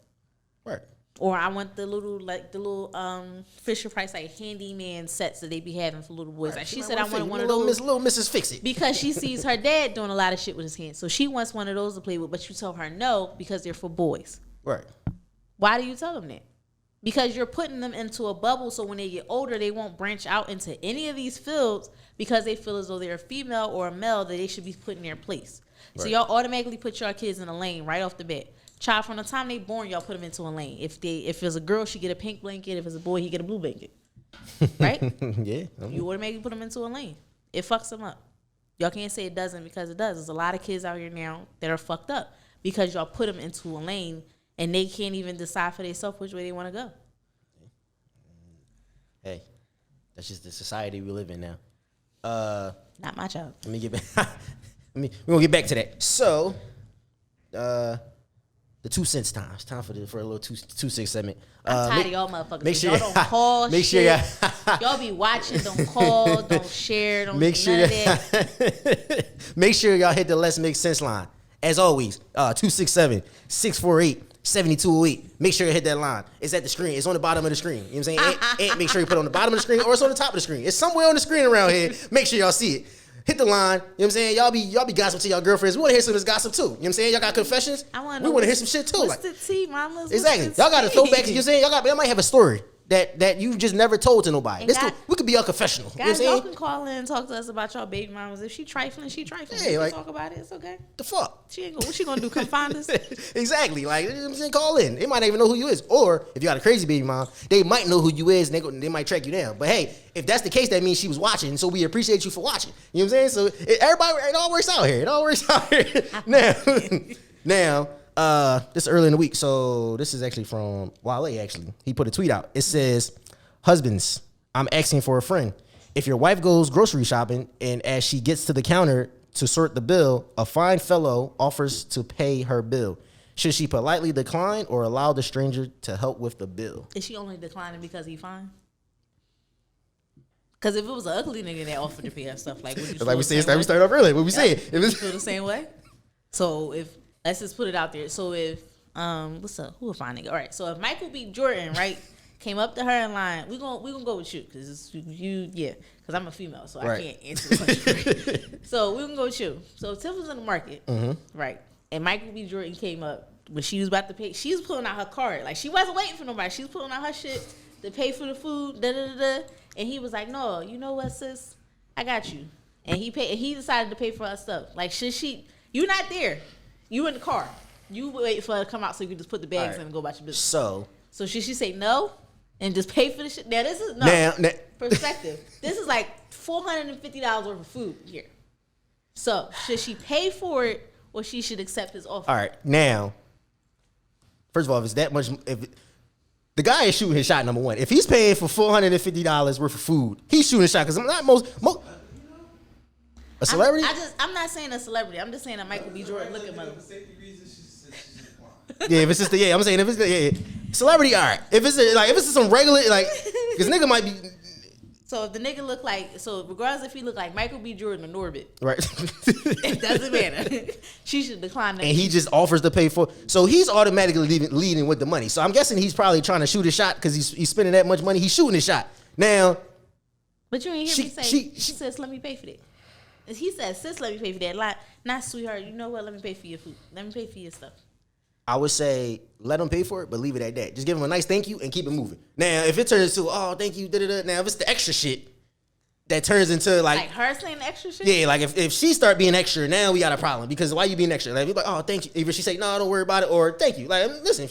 right? Or I want the little Fisher Price like handyman sets that they be having for little boys. Right. Like she said, I want one of those. Little Mrs. Fix It. Because she sees her dad doing a lot of shit with his hands, so she wants one of those to play with. But you tell her no because they're for boys. Right. Why do you tell them that? Because you're putting them into a bubble, so when they get older, they won't branch out into any of these fields because they feel as though they're a female or a male that they should be put in their place. Right. So y'all automatically put your kids in a lane right off the bat. Child, from the time they born, y'all put them into a lane. If it's a girl, she get a pink blanket. If it's a boy, he get a blue blanket. Right? Yeah. You automatically put them into a lane. It fucks them up. Y'all can't say it doesn't because it does. There's a lot of kids out here now that are fucked up because y'all put them into a lane and they can't even decide for themselves which way they want to go. Hey, that's just the society we live in now. Not my child. Let me get back. We're gonna get back to that. So, the 2 cents time. It's time for a little 2 cent segment. I'm tired of y'all motherfuckers. Make sure y'all don't call make shit. Sure y'all be watching. Don't call. Don't share. Don't make do none of that. Make sure y'all hit the Let's Make Sense line As always, 267-648-7208. Make sure you hit that line. It's at the screen. It's on the bottom of the screen. You know what I'm saying? And make sure you put it on the bottom of the screen or it's on the top of the screen. It's somewhere on the screen around here. Make sure y'all see it. Hit the line. You know what I'm saying? Y'all be gossip to y'all girlfriends. We want to hear some of this gossip too. You know what I'm saying? Y'all got confessions? We want to hear some shit too. What's the tea, mamas? Exactly. Y'all got to throw back. You know what I'm saying? Y'all might have a story that you just never told to nobody. We could be our confessional. Guys, you know what I'm y'all saying? can call in and talk to us about y'all baby mamas. If she trifling, she trifling. Yeah, We like, can talk about it. It's okay. The fuck? What she gonna do? Come find us? Exactly. Like, you know what I'm saying? Call in. They might not even know who you is. Or if you got a crazy baby mom, they might know who you is and they might track you down. But hey, if that's the case, that means she was watching. So we appreciate you for watching. You know what I'm saying? So it all works out here. It all works out here. Now, this is early in the week. So this is actually from Wale, actually. He put a tweet out. It says, husbands, I'm asking for a friend. If your wife goes grocery shopping and as she gets to the counter to sort the bill, a fine fellow offers to pay her bill. Should she politely decline or allow the stranger to help with the bill? Is she only declining because he fine? Because if it was an ugly nigga that offered to pay her stuff, like, would you like we started off earlier. What we saying? If you feel the same way? So let's just put it out there. So if who a fine nigga? All right. So if Michael B. Jordan, right, came up to her in line, we gonna go with you because because I'm a female, so I can't answer the question. So we can go with you. So if Tiff was in the market, right, and Michael B. Jordan came up when she was about to pay, she was pulling out her card, like she wasn't waiting for nobody. She was pulling out her shit to pay for the food, and he was like, "No, you know what, sis, I got you." And he paid. And he decided to pay for her stuff. Like, should she? You not there. You in the car. You wait for her to come out so you can just put the bags in and go about your business. So should she say no? And just pay for the shit. Now this is perspective. This is like $450 worth of food here. So should she pay for it or she should accept his offer? All right. Now, first of all, if it's that much, the guy is shooting his shot, number one. If he's paying for $450 worth of food, he's shooting his shot because I'm not a celebrity. I'm not saying a celebrity. I'm just saying a Michael B. Jordan looking mother. Yeah, if it's just I'm saying if it's celebrity, all right. If it's some regular, like, because nigga might be. So if the nigga look like, regardless if he look like Michael B. Jordan or Norbit, right? It doesn't matter. She should decline that. And he just offers to pay for. So he's automatically leading with the money. So I'm guessing he's probably trying to shoot his shot because he's spending that much money. He's shooting his shot now. But you ain't hear me say. She says, "Let me pay for that." He said, "Sis, let me pay for that." Not sweetheart. You know what? Let me pay for your food. Let me pay for your stuff. I would say let him pay for it, but leave it at that. Just give him a nice thank you and keep it moving. Now, if it turns to, oh, thank you, now if it's the extra shit that turns into like her saying extra shit? Yeah, like if she start being extra, now we got a problem because why you being extra? Like, we like, oh, thank you. Either she say, no, don't worry about it, or thank you. Like, listen.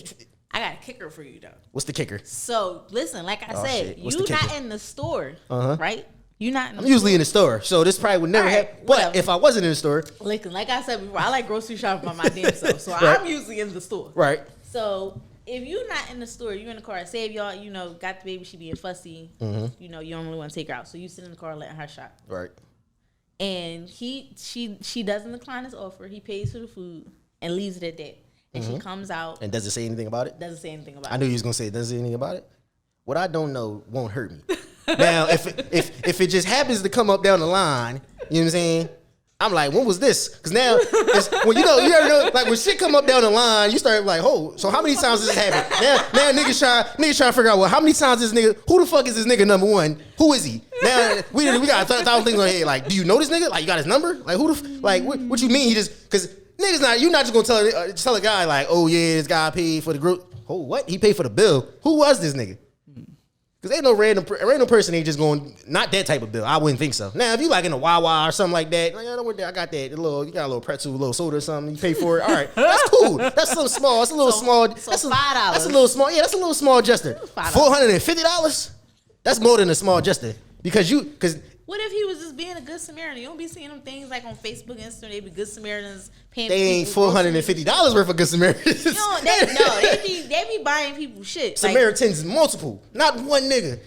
I got a kicker for you, though. What's the kicker? So, listen, like I said, you not in the store, right? You not in the I'm usually in the store, so this probably would never happen. But if I wasn't in the store. Listen, like I said before, I like grocery shopping by my damn self, so right. I'm usually in the store. Right. So if you're not in the store, you're in the car. Say if y'all, got the baby, she being fussy, you don't really want to take her out. So you sit in the car letting her shop. Right. And she doesn't decline his offer. He pays for the food and leaves it at that. And she comes out. And doesn't say anything about it? Doesn't say anything about it. I knew you was going to say it doesn't say anything about it. What I don't know won't hurt me. Now, if it just happens to come up down the line, you know what I'm saying? I'm like, when was this? Because now, when you already know, like when shit come up down the line, you start like, oh, so how many times does this happen? Now niggas trying to figure out, well, how many times this nigga, who the fuck is this nigga number one? Who is he? Now, we got 1,000 things on here. Like, do you know this nigga? Like, you got his number? Like, what you mean he just, because niggas you're not just going to tell a guy like, oh yeah, this guy paid for the group. Oh, what? He paid for the bill. Who was this nigga? Because ain't no random person ain't just going, not that type of bill. I wouldn't think so. Now, if you like in a Wawa or something like that, like, I got that, you got a little pretzel, a little soda or something, you pay for it. All right, that's cool. That's something small. That's a little small. So that's $5. That's a little small. Yeah, that's a little small gesture. $450? That's more than a small gesture. Because what if he was just being a good Samaritan? You don't be seeing them things like on Facebook and Instagram. They be good Samaritans paying. They ain't $450 worth of good Samaritans. They be buying people shit. Samaritans multiple, not one nigga.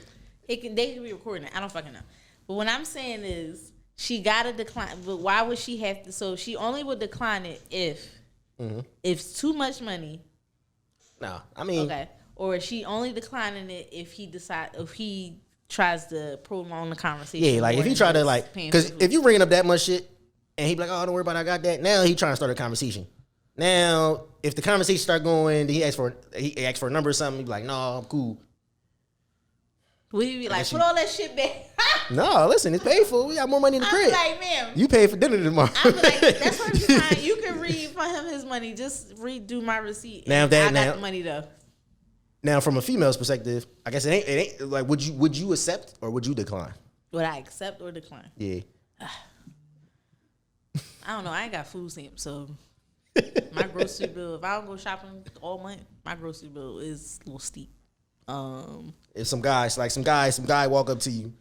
They can be recording it. I don't fucking know. But what I'm saying is she gotta decline. But why would she have to? So she only would decline it if it's too much money. No, I mean okay. Or she only declining it if he tries to prolong the conversation. Yeah, like if he try to because if you bringing up that much shit and he be like, oh, don't worry about it, I got that. Now he trying to start a conversation. Now, if the conversation start going, he asks for a number or something, you be like, no, I'm cool. Would you be like, put all that shit back? No, listen, it's paid for. We got more money in the crib. I'm like, man. You pay for dinner tomorrow. I'm like, that's perfectly fine. You can refund him his money. Just redo my receipt. Now, I got the money though. Now, from a female's perspective, I guess it ain't like would you accept or would you decline? Would I accept or decline? Yeah. I don't know. I ain't got food stamps, so my grocery bill. If I don't go shopping all month, my grocery bill is a little steep. If some guy walk up to you,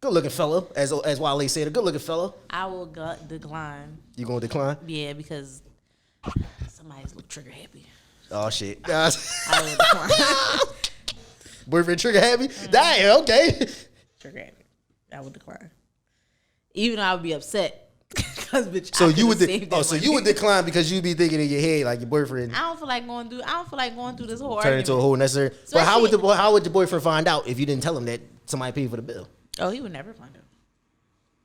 good looking fella, as Wale said, a good looking fella. I will decline. You gonna decline? Yeah, because somebody's look trigger happy. Oh shit. I will decline. Boyfriend trigger happy? Damn, okay. Trigger happy. I would decline. Even though I would be upset. Cause bitch, so you would you would decline because you'd be thinking in your head like your boyfriend. I don't feel like going through this whole turn argument. into a whole necessary. But how would your boyfriend find out if you didn't tell him that somebody paid for the bill? Oh, he would never find out.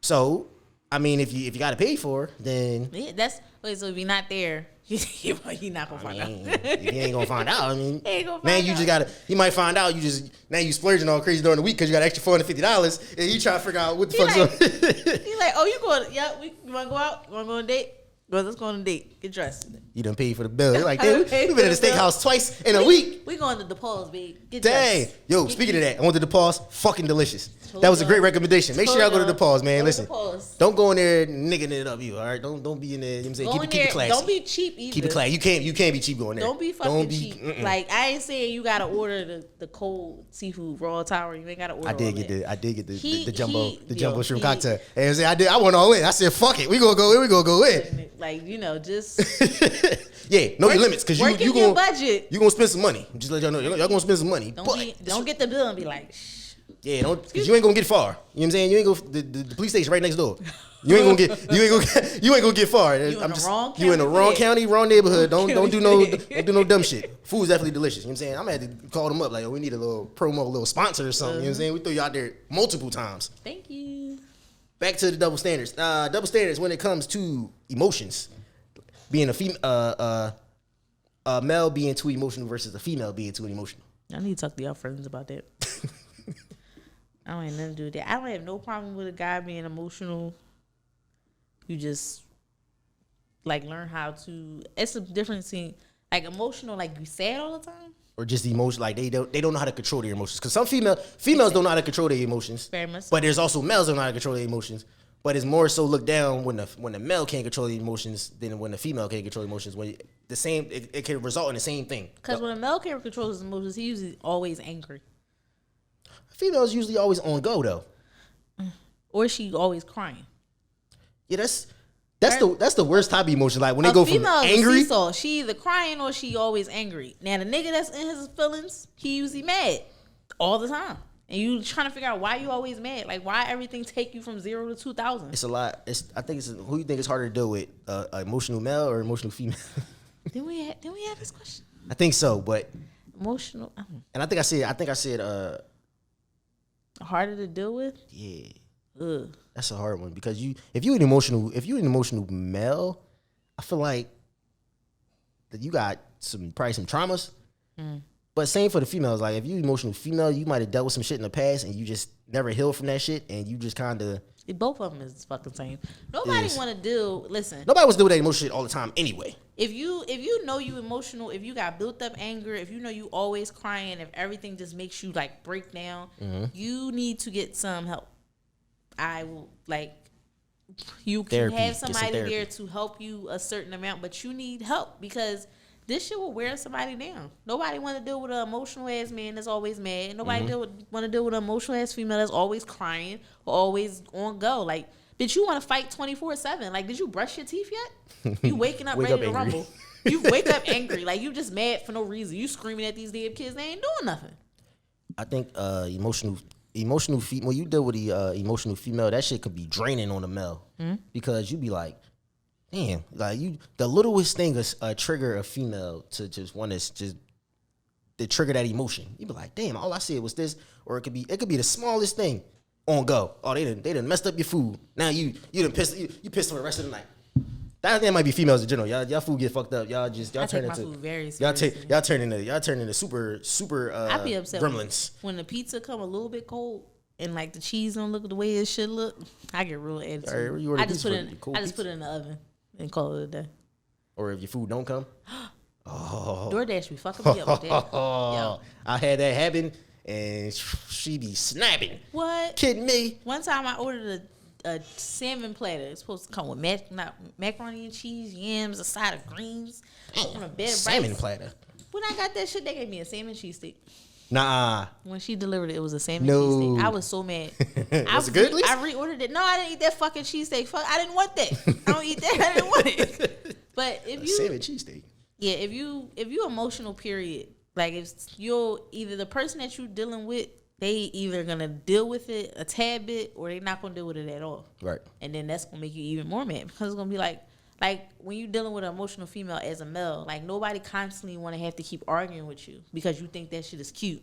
So, I mean, if you got to pay for, then yeah, so if you're not there, he not gonna find out. He ain't gonna find out. I mean, he ain't gonna find man, out. you just gotta. He might find out. Now you splurging all crazy during the week because you got extra $450, and you try to figure out what the fuck's like, up. He's like, oh, you going? Yeah, you wanna go out? You wanna go on a date? Well, let's go on a date. Get dressed. You done paid for the bill. You're like, damn, we been at the steakhouse twice in a week. We going to DePaul's, babe. Get Dang. dressed. Yo, speaking of that, I went to DePaul's. Fucking delicious. That was a great recommendation. Make sure y'all go to DePaul's, man. Listen, don't go in there nigging it up, you. All right, don't be in there. You know what I'm saying, keep it classy. Don't be cheap either. Keep it classy. You can't be cheap going there. Don't be fucking cheap. Like I ain't saying you gotta order the cold seafood raw tower. You ain't gotta order. I did get the jumbo shrimp cocktail. And I went all in. I said, fuck it, we gonna go in. Like just yeah, know your limits because you gonna budget. You gonna spend some money. Just let y'all know y'all gonna spend some money. Don't get the bill and be like, shh. Yeah, because you ain't gonna get far. You know what I'm saying? You ain't go the police station right next door. You ain't gonna get far. You in the wrong county, wrong neighborhood. Don't do no dumb shit. Food's definitely delicious. You know what I'm saying? I'm gonna have to call them up like, oh, we need a little promo, a little sponsor or something. You know what I'm saying? We throw you out there multiple times. Thank you. Back to the double standards. Double standards when it comes to emotions. Being a male being too emotional versus a female being too emotional. I need to talk to y'all friends about that. I don't have nothing to do with that. I don't have no problem with a guy being emotional. You just learn how to. It's a difference between emotional, you sad all the time, or just emotional, they don't know how to control their emotions. Because some females don't know how to control their emotions. Very much so. But there's also males that don't know how to control their emotions. But it's more so looked down when the male can't control the emotions than when the female can't control emotions. When it can result in the same thing. Because when a male can't control his emotions, he's usually always angry. Female's usually always on go though, or she always crying. Yeah, that's the worst type of emotion. Like when they go from angry, she either crying or she always angry. Now the nigga that's in his feelings, he usually mad all the time. And you trying to figure out why you always mad. Like, why everything take you from 0 to 2,000? It's a lot. I think who you think is harder to deal with, emotional male or emotional female? Didn't we have this question? I think so, but emotional. And I think I said harder to deal with. Yeah, ugh, that's a hard one because if you're an emotional male, I feel like that you got probably some traumas. But same for the females. Like if you emotional female, you might have dealt with some shit in the past and you just never healed from that shit, and you just kind of. Both of them is fucking same. Nobody want to deal. Listen, nobody wants to deal with that emotional shit all the time anyway. If you know you emotional, if you got built up anger, if you know you always crying, if everything just makes you break down, you need to get some help. I will you can have somebody there to help you a certain amount, but you need help because this shit will wear somebody down. Nobody want to deal with an emotional ass man that's always mad. Nobody want to deal with an emotional ass female that's always crying or always on go. Bitch, you want to fight 24/7. Did you brush your teeth yet? You waking up ready to rumble. You wake up angry. You just mad for no reason. You screaming at these damn kids. They ain't doing nothing. I think emotional female, when you deal with the emotional female, that shit could be draining on the male because you be like, damn, the littlest thing is a trigger a female to just want to trigger that emotion. You be like, damn, all I said was this, or it could be the smallest thing on go. Oh, they done messed up your food. Now you pissed for the rest of the night. That might be females in general. Y'all food get fucked up. Y'all I turn take my into food very y'all seriously. turn into super I be upset gremlins. when the pizza come a little bit cold and like the cheese don't look the way it should look. I get real attitude. All right, you order I just pizza put it in the oven and call it a day. Or if your food don't come. DoorDash be fucking me up with that. Yo. I had that happen and she be snapping. What? Kidding me? One time I ordered a salmon platter. It's supposed to come with macaroni and cheese, yams, a side of greens, on a bed of Salmon rice. platter. When I got that shit, they gave me a salmon cheesesteak. Nah. When she delivered it, it was a salmon No. cheesesteak. I was so mad. Was it good at least? I reordered it. No, I didn't eat that fucking cheesesteak. Fuck, I didn't want that. I don't eat that. I didn't want it. But if you salmon cheesesteak. Yeah, if you emotional, period, like if you're either the person that you're dealing with, they either gonna deal with it a tad bit or they not gonna deal with it at all. Right. And then that's gonna make you even more mad because it's gonna be like when you're dealing with an emotional female as a male, like nobody constantly want to have to keep arguing with you because you think that shit is cute.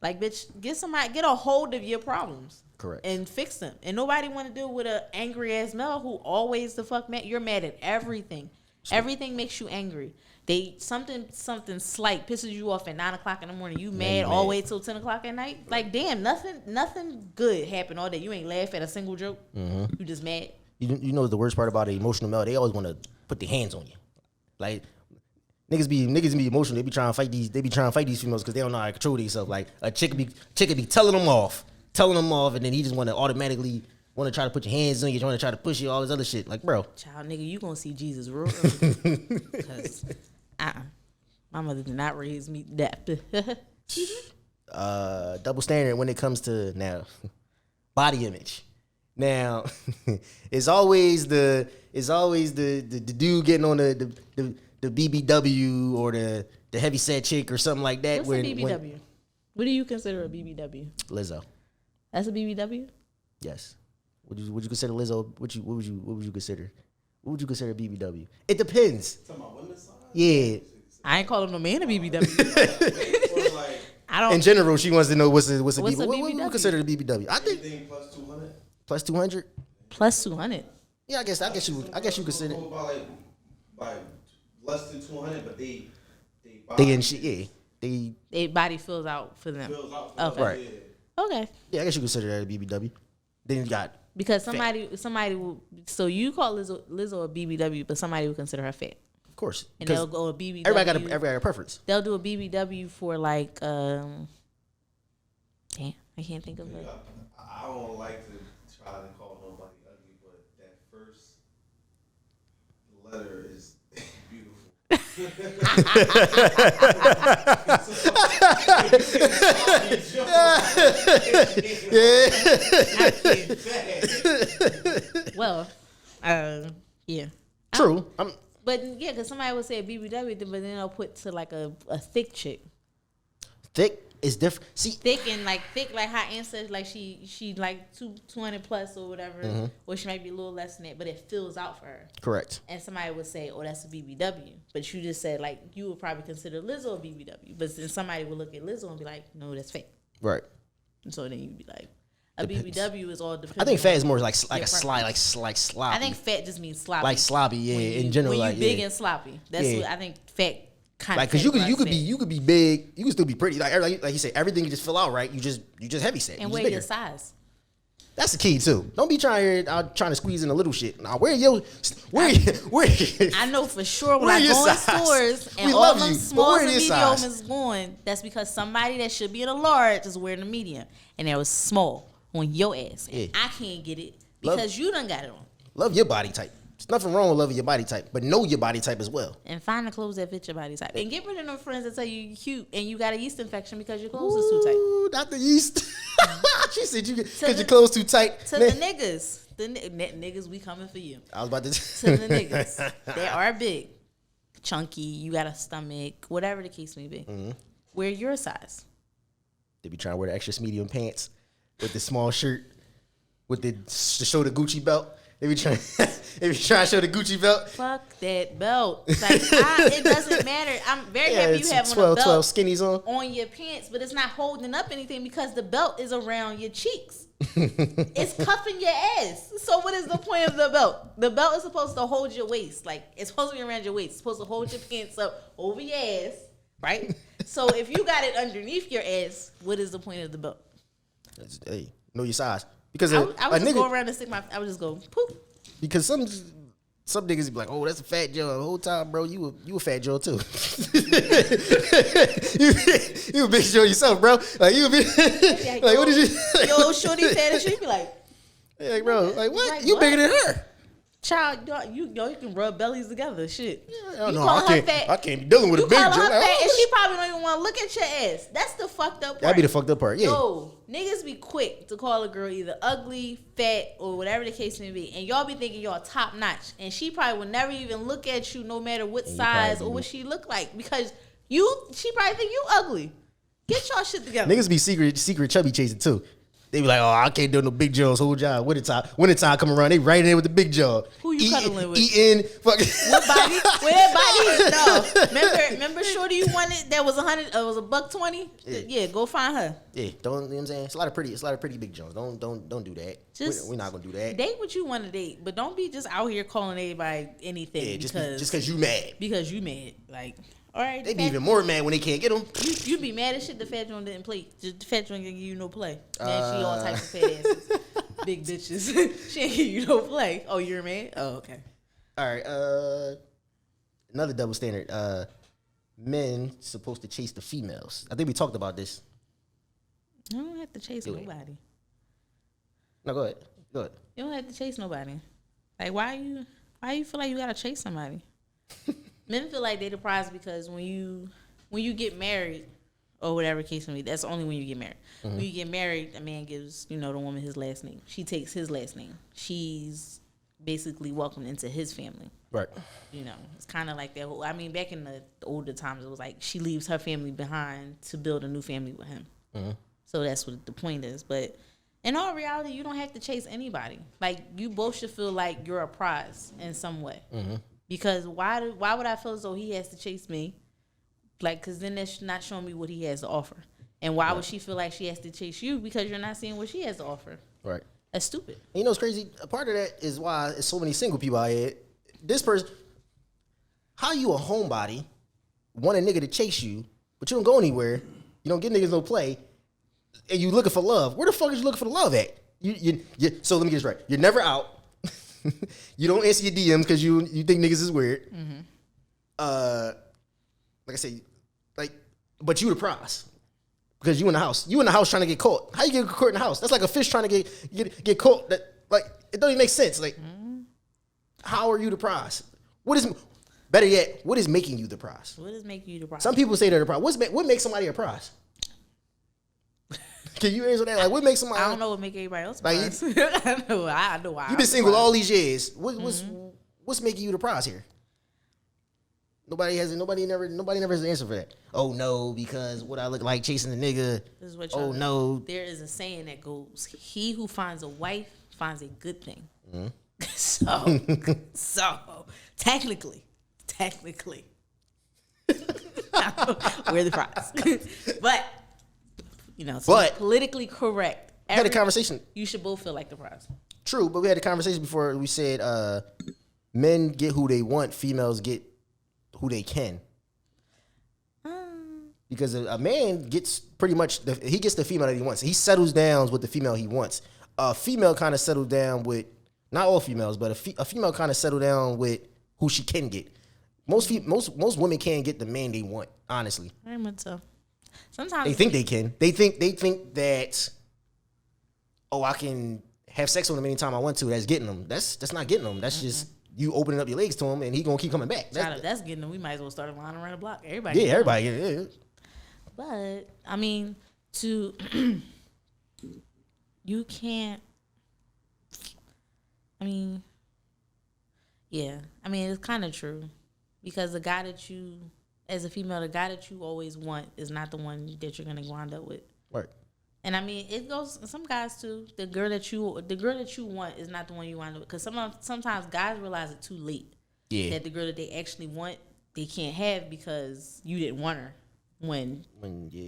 Like, bitch, get a hold of your problems. Correct. And fix them. And nobody want to deal with an angry ass male who always the fuck mad. You're mad at everything. Sure. Everything makes you angry. Something slight pisses you off at 9 o'clock in the morning. You mad all the way till 10 o'clock at night. Like, damn, nothing good happened all day. You ain't laugh at a single joke. You just mad. You know the worst part about an emotional male? They always want to put their hands on you. Like niggas be emotional. They be trying to fight these females because they don't know how to control themselves. Like a chick be telling them off, and then he just want to automatically want to try to put your hands on you, want to try to push you, all this other shit. Like, bro, child, nigga, you gonna see Jesus real early. Because my mother did not raise me that. Double standard when it comes to now body image. Now it's always the dude getting on the BBW or the heavy set chick or something like that. What's a BBW? What do you consider a BBW? Lizzo. That's a BBW? Yes. Would you consider Lizzo? What would you consider? What would you consider a BBW? It depends. Talking about women's side? Yeah. I ain't calling no man a BBW. I don't. In general, she wants to know what's a BBW. What would you BBW? consider a BBW? I think Anything plus 200? plus 200. Plus 200. Yeah, I guess you consider. Go about like less than 200, but they They in shit. Yeah. Their body fills out for them. fills out for Okay. them, Right. yeah. Okay. Yeah, I guess you consider that a BBW. Then you got Because somebody will. So you call Lizzo a BBW, but somebody will consider her fat. of course. And 'Cause they'll go a BBW. everybody got a preference. They'll do a BBW for like, damn, I can't think of it. I don't like to try to call nobody ugly, but that first letter is beautiful. Well, yeah. True. But yeah, because somebody would say a BBW, but then they'll put to like a thick chick. Thick is different. See, Thick like her ancestors, like she like 200 plus or whatever, or she might be a little less than that, but it fills out for her. correct. And somebody would say, "Oh, that's a BBW," but you just said like you would probably consider Lizzo a BBW, but then somebody would look at Lizzo and be like, "No, that's fake." Right. And so then you'd be like, "A BBW is all dependent." I think fat is more like your a slide, preference. like sloppy. I think fat just means sloppy. like sloppy, yeah. When you- in general, when like you big yeah. and sloppy. That's Yeah. what I think fat kind Like, of. cause you could be big, you can still be pretty. Like you say, everything you just fill out right. You just heavy set. and you wear just your bigger. size. That's the key too. Don't be trying to squeeze in the little shit. Now where I know for sure when Wear I your go in size. stores We and all love them you, but smalls wear and your size. medium is going, that's because somebody that should be in a large is wearing a medium, and that was small on your ass, and Yeah. I can't get it because you done got it on. love your body type. There's nothing wrong with loving your body type, but know your body type as well. And find the clothes that fit your body type, and get rid of them friends that tell you you're cute and you got a yeast infection because your clothes is too tight. Ooh, not the yeast. She said you because the- your clothes too tight. To the niggas, niggas, we coming for you. I was about to. To the niggas, they are big, chunky. You got a stomach, whatever the case may be. Wear your size. They be trying to wear the extra medium pants with the small shirt with to show the Gucci belt. They be trying to show the Gucci belt. Fuck that belt. Like, it doesn't matter. I'm very happy you have on a 12 belt skinnies on your pants, but it's not holding up anything because the belt is around your cheeks. It's cuffing your ass. So what is the point of the belt? The belt is supposed to hold your waist. Like, it's supposed to be around your waist. It's supposed to hold your pants up over your ass, right? So if you got it underneath your ass, what is the point of the belt? Hey, know your size. Because I would just go around and stick my. I would just go poof. Because some niggas be like, oh, that's a fat Joe. The whole time, bro, you a fat Joe too. you a big Joe yourself, bro. Like you a big. Like what did you? Yo, shorty fat and she be like, hey, bro, like what? Like, you what? bigger than her. Child, you can rub bellies together. Shit. I You know. calling I her can't. fat. I can't be dealing with You a big Joe. call her Like, fat, oh, and she probably don't even want to look at your ass. That's the fucked up part. that'd be the fucked up part. Yeah. Yo, niggas be quick to call a girl either ugly, fat, or whatever the case may be, and y'all be thinking y'all top notch, and she probably would never even look at you, no matter what size or what she look like, because she probably think you ugly. Get y'all shit together. Niggas be secret chubby chasing too. They be like, oh, I can't do no big jaws whole job. Winter time come around, they right in there with the big jaw. Who you cuddling with? Eating, fucking. What body? Where that body? No. Remember shorty you wanted that was $100, was $120? Yeah, go find her. Yeah, don't, you know what I'm saying? It's a lot of pretty big jaws. Don't do that. We're not gonna do that. Date what you want to date, but don't be just out here calling everybody anything. Yeah, just because you mad. Because you mad. Like, all right. They be even more mad when they can't get them. You be mad as shit the fat joint didn't play. Just the fat joint didn't give you no play. Man, she all types of fat asses. Big bitches. She ain't give you no play. Oh, you're mad? Oh, okay. All right. Another double standard. Men supposed to chase the females. I think we talked about this. You don't have to chase nobody. No, go ahead. You don't have to chase nobody. Like, why you feel like you gotta chase somebody? Men feel like they the prize because when you get married or whatever case may be, that's only when you get married. Mm-hmm. When you get married, a man gives, the woman his last name. She takes his last name. She's basically welcomed into his family. Right. It's kind of like that whole, back in the older times, it was like she leaves her family behind to build a new family with him. Mm-hmm. So that's what the point is. But in all reality, you don't have to chase anybody. Like, you both should feel like you're a prize in some way. Mm-hmm. Because why would I feel as though he has to chase me? Like, because then that's not showing me what he has to offer. And why would she feel like she has to chase you? Because you're not seeing what she has to offer. Right. That's stupid. And you know what's crazy? A part of that is why there's so many single people out here. This person, how you a homebody, want a nigga to chase you, but you don't go anywhere, you don't get niggas no play, and you looking for love. Where the fuck is you looking for the love at? So let me get this right. You're never out. You don't answer your DMs because you think niggas is weird. Mm-hmm. Like I say, but you the prize because you in the house. You in the house trying to get caught. How you get caught in the house? That's like a fish trying to get caught. That it don't even make sense. Like, how are you the prize? What is better yet? What is making you the prize? What is making you the prize? Some people say they're the prize. What makes somebody a prize? Can you answer that? Like, what makes somebody? I don't know what make everybody else a prize. I know why. You've been single all these years. What's making you the prize here? Nobody never has an answer for that. Oh no, because what I look like chasing a nigga. This is what oh no. There is a saying that goes, "He who finds a wife finds a good thing." Mm-hmm. So technically, we're the prize. But politically correct. We had a conversation. You should both feel like the prize. True, but we had a conversation before. We said men get who they want, females get who they can. Because a man gets pretty much he gets the female that he wants. He settles down with the female he wants. A female kind of settled down with, not all females, but a female kind of settled down with who she can get. Most women can't get the man they want. Honestly, very much so. Sometimes they think they can. They think that, oh, I can have sex with him anytime I want to. That's getting them. That's not getting them. That's just you opening up your legs to him, and he gonna keep coming back. That's getting them. We might as well start a line around the block. Everybody. Yeah, everybody. Yeah. But you can't. It's kind of true, because the guy that you, as a female, the guy that you always want is not the one that you're gonna wind up with. Right. And it goes some guys too. The girl that you want is not the one you wind up with, because sometimes guys realize it too late. Yeah. That the girl that they actually want they can't have because you didn't want her when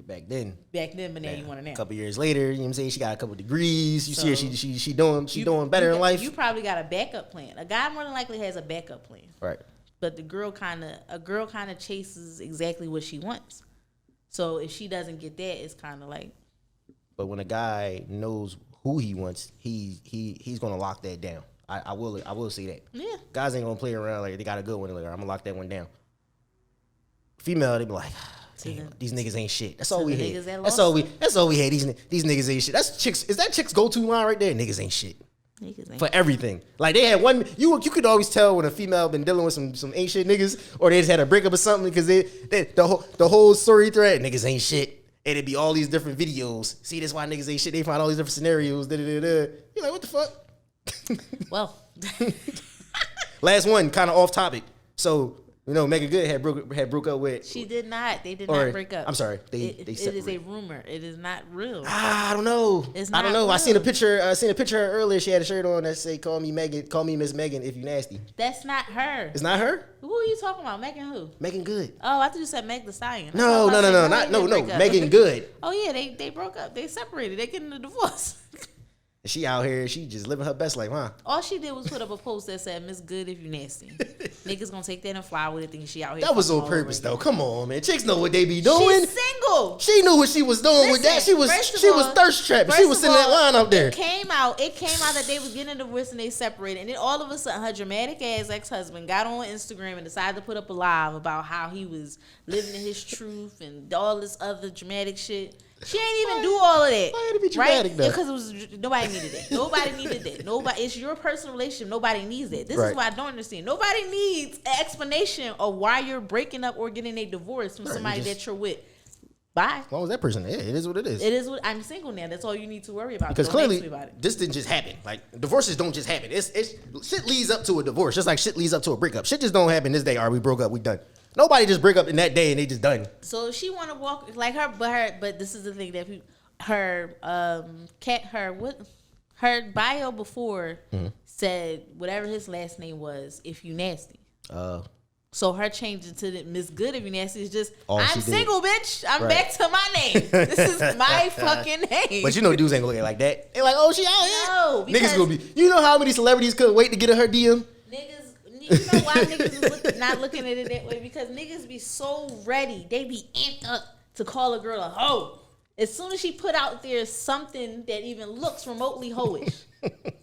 back then, but now you want her now. A couple years later, you know what I'm saying? She got a couple degrees. You see her, she doing better in life. You probably got a backup plan. A guy more than likely has a backup plan. Right. But a girl kind of chases exactly what she wants. So if she doesn't get that, it's kind of like. But when a guy knows who he wants, he's gonna lock that down. I will say that. Yeah. Guys ain't gonna play around like they got a good one. Like, I'm gonna lock that one down. Female, they be like, damn, these niggas ain't shit. That's all we had. That's all we had. These niggas ain't shit. That's chicks. Is that chick's go-to line right there? Niggas ain't shit. For everything. Like they had one, you could always tell when a female been dealing with some ain't shit niggas, or they just had a breakup or something because the whole story thread, niggas ain't shit. And it'd be all these different videos. See, that's why niggas ain't shit. They find all these different scenarios. You're like, what the fuck? Well. Last one, kind of off topic. So, you know, Megan Good had broke up with. She did not. They did not break up. I'm sorry. It is a rumor. It is not real. I don't know. It's not I don't know. real. I seen a picture of her earlier. She had a shirt on that say, "Call me Megan. Call me Miss Megan if you nasty." That's not her. It's not her? Who are you talking about? Megan who? Megan Good. Oh, I thought you said Meg the Stallion. No. Megan Good. Oh yeah, they broke up. They separated. They getting a divorce. She out here, she just living her best life, huh? All she did was put up a post that said, "Miss Good if you nasty." Niggas gonna take that and fly with it, thinking she out here. That was on purpose, though. Come on, man. Chicks know what they be doing. She's single. She knew what she was doing with that. She was thirst trapped. She was sitting that line up there. It came out that they was getting a divorce and they separated, and then all of a sudden, her dramatic ass ex-husband got on Instagram and decided to put up a live about how he was living in his truth and all this other dramatic shit. She ain't even do all of that. Why had to be dramatic, though? Because it was nobody needed that. Nobody needed that. Nobody. It's your personal relationship. Nobody needs that. This is what I don't understand. Nobody needs an explanation of why you're breaking up or getting a divorce from somebody that you're with. Bye. As long as that person, yeah, it is what it is. It is what I'm single now. That's all you need to worry about. Because clearly, this didn't just happen. Like divorces don't just happen. It's shit leads up to a divorce, just like shit leads up to a breakup. Shit just don't happen this day. All right, we broke up, we done. Nobody just break up in that day and they just done. So she want to walk like her, but this is the thing that her bio before said whatever his last name was, if you nasty. So her changing to the Miss Good if you nasty is just I'm single, bitch. I'm back to my name. This is my fucking name. But you know dudes ain't gonna look like that. They're like, oh, she out here. No, niggas gonna be. You know how many celebrities couldn't wait to get in her DM? Niggas. You know why niggas is not looking at it that way? Because niggas be so ready. They be amped up to call a girl a hoe. As soon as she put out there something that even looks remotely hoish.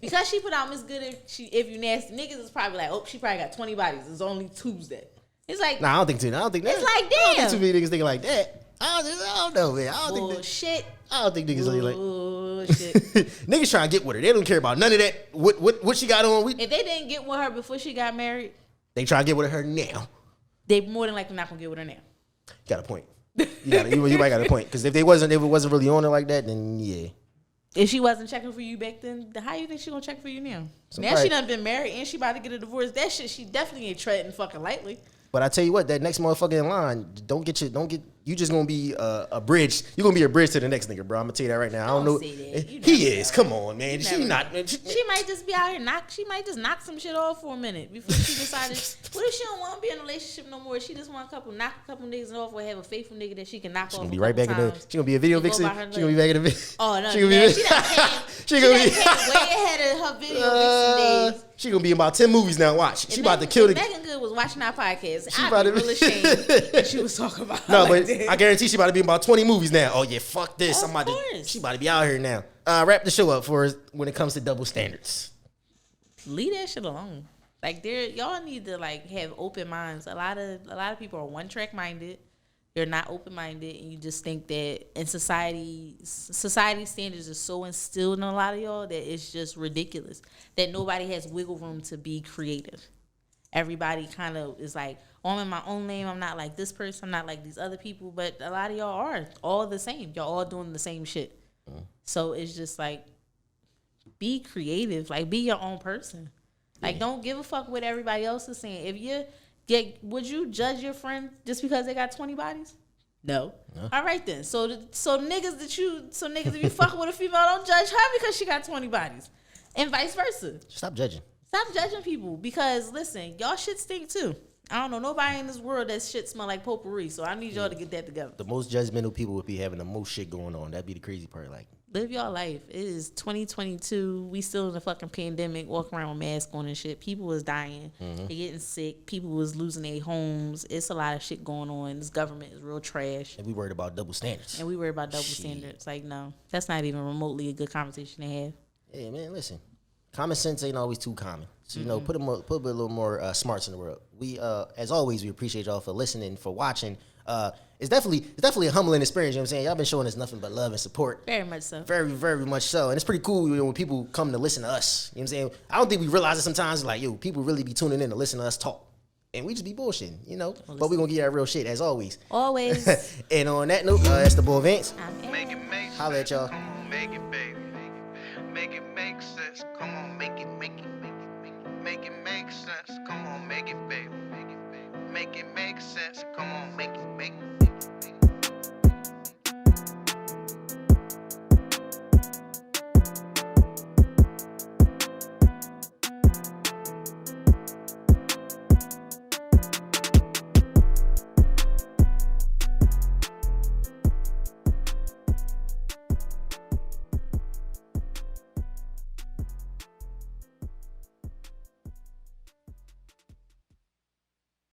Because she put out Miss Good if you nasty, niggas is probably like, oh, she probably got 20 bodies. It's only Tuesday. It's like, nah, I don't think that. It's like, damn. I don't think too many niggas thinking like that. I don't know, man. I don't think niggas are like shit. Niggas trying to get with her. They don't care about none of that. What she got on. If they didn't get with her before she got married, they try to get with her now. They more than likely not gonna get with her now. Got a point. You might got a point. Because if it wasn't really on her like that, then yeah. If she wasn't checking for you back then, how you think she gonna check for you now? Now she done been married and she about to get a divorce. That shit, she definitely ain't treading fucking lightly. But I tell you what, that next motherfucker in line, you just gonna be a bridge. You gonna be a bridge to the next nigga, bro. I'm gonna tell you that right now. I don't know. He is. Come on, man. She not. She might just be out here She might just knock some shit off for a minute before she decided. What if she don't want to be in a relationship no more? She just want knock a couple niggas off, or have a faithful nigga that she can knock off. She gonna be right back in the. She gonna be a video vixen. She gonna be back in the video. Oh no, she gonna be way ahead of her video vixen days. She gonna be in about 10 movies now. Watch. She about to kill the. Megan Good was watching our podcast. I'd be real ashamed that she was talking about. No, but I guarantee she about to be in about 20 movies now. Oh yeah, fuck this. She about to be out here now. Wrap the show up for us when it comes to double standards. Leave that shit alone. Like y'all need to like have open minds. A lot of people are one track minded. They're not open minded, and you just think that in society standards are so instilled in a lot of y'all that it's just ridiculous. That nobody has wiggle room to be creative. Everybody kind of is like, oh, I'm in my own lane. I'm not like this person. I'm not like these other people. But a lot of y'all are all the same. Y'all all doing the same shit. So it's just like, be creative. Like, be your own person. Like, don't give a fuck what everybody else is saying. Would you judge your friend just because they got 20 bodies? No. All right then. So niggas if you fuck with a female, don't judge her because she got 20 bodies, and vice versa. Stop judging. Stop judging people because listen, y'all shit stink too. I don't know nobody in this world that shit smell like potpourri. So I need y'all to get that together. The most judgmental people would be having the most shit going on. That'd be the crazy part. Like, live your life. It is 2022. We still in the fucking pandemic, walking around with masks on and shit. People was dying. They getting sick. People was losing their homes. It's a lot of shit going on. This government is real trash. and we worried about double standards. And we worry about double standards. Like, no, that's not even remotely a good conversation to have. Hey man, listen. Common sense ain't always too common. So, you know, put a little more smarts in the world. We, as always, we appreciate y'all for listening, for watching. It's definitely a humbling experience. You know what I'm saying? Y'all been showing us nothing but love and support. Very much so. Very, very much so. And it's pretty cool, you know, when people come to listen to us. You know what I'm saying? I don't think we realize it sometimes. Like, yo, people really be tuning in to listen to us talk. And we just be bullshitting, you know? But we going to give you that real shit, as always. Always. And on that note, that's the boy Vance. I'm Make it make sense. Holla at y'all. Come on.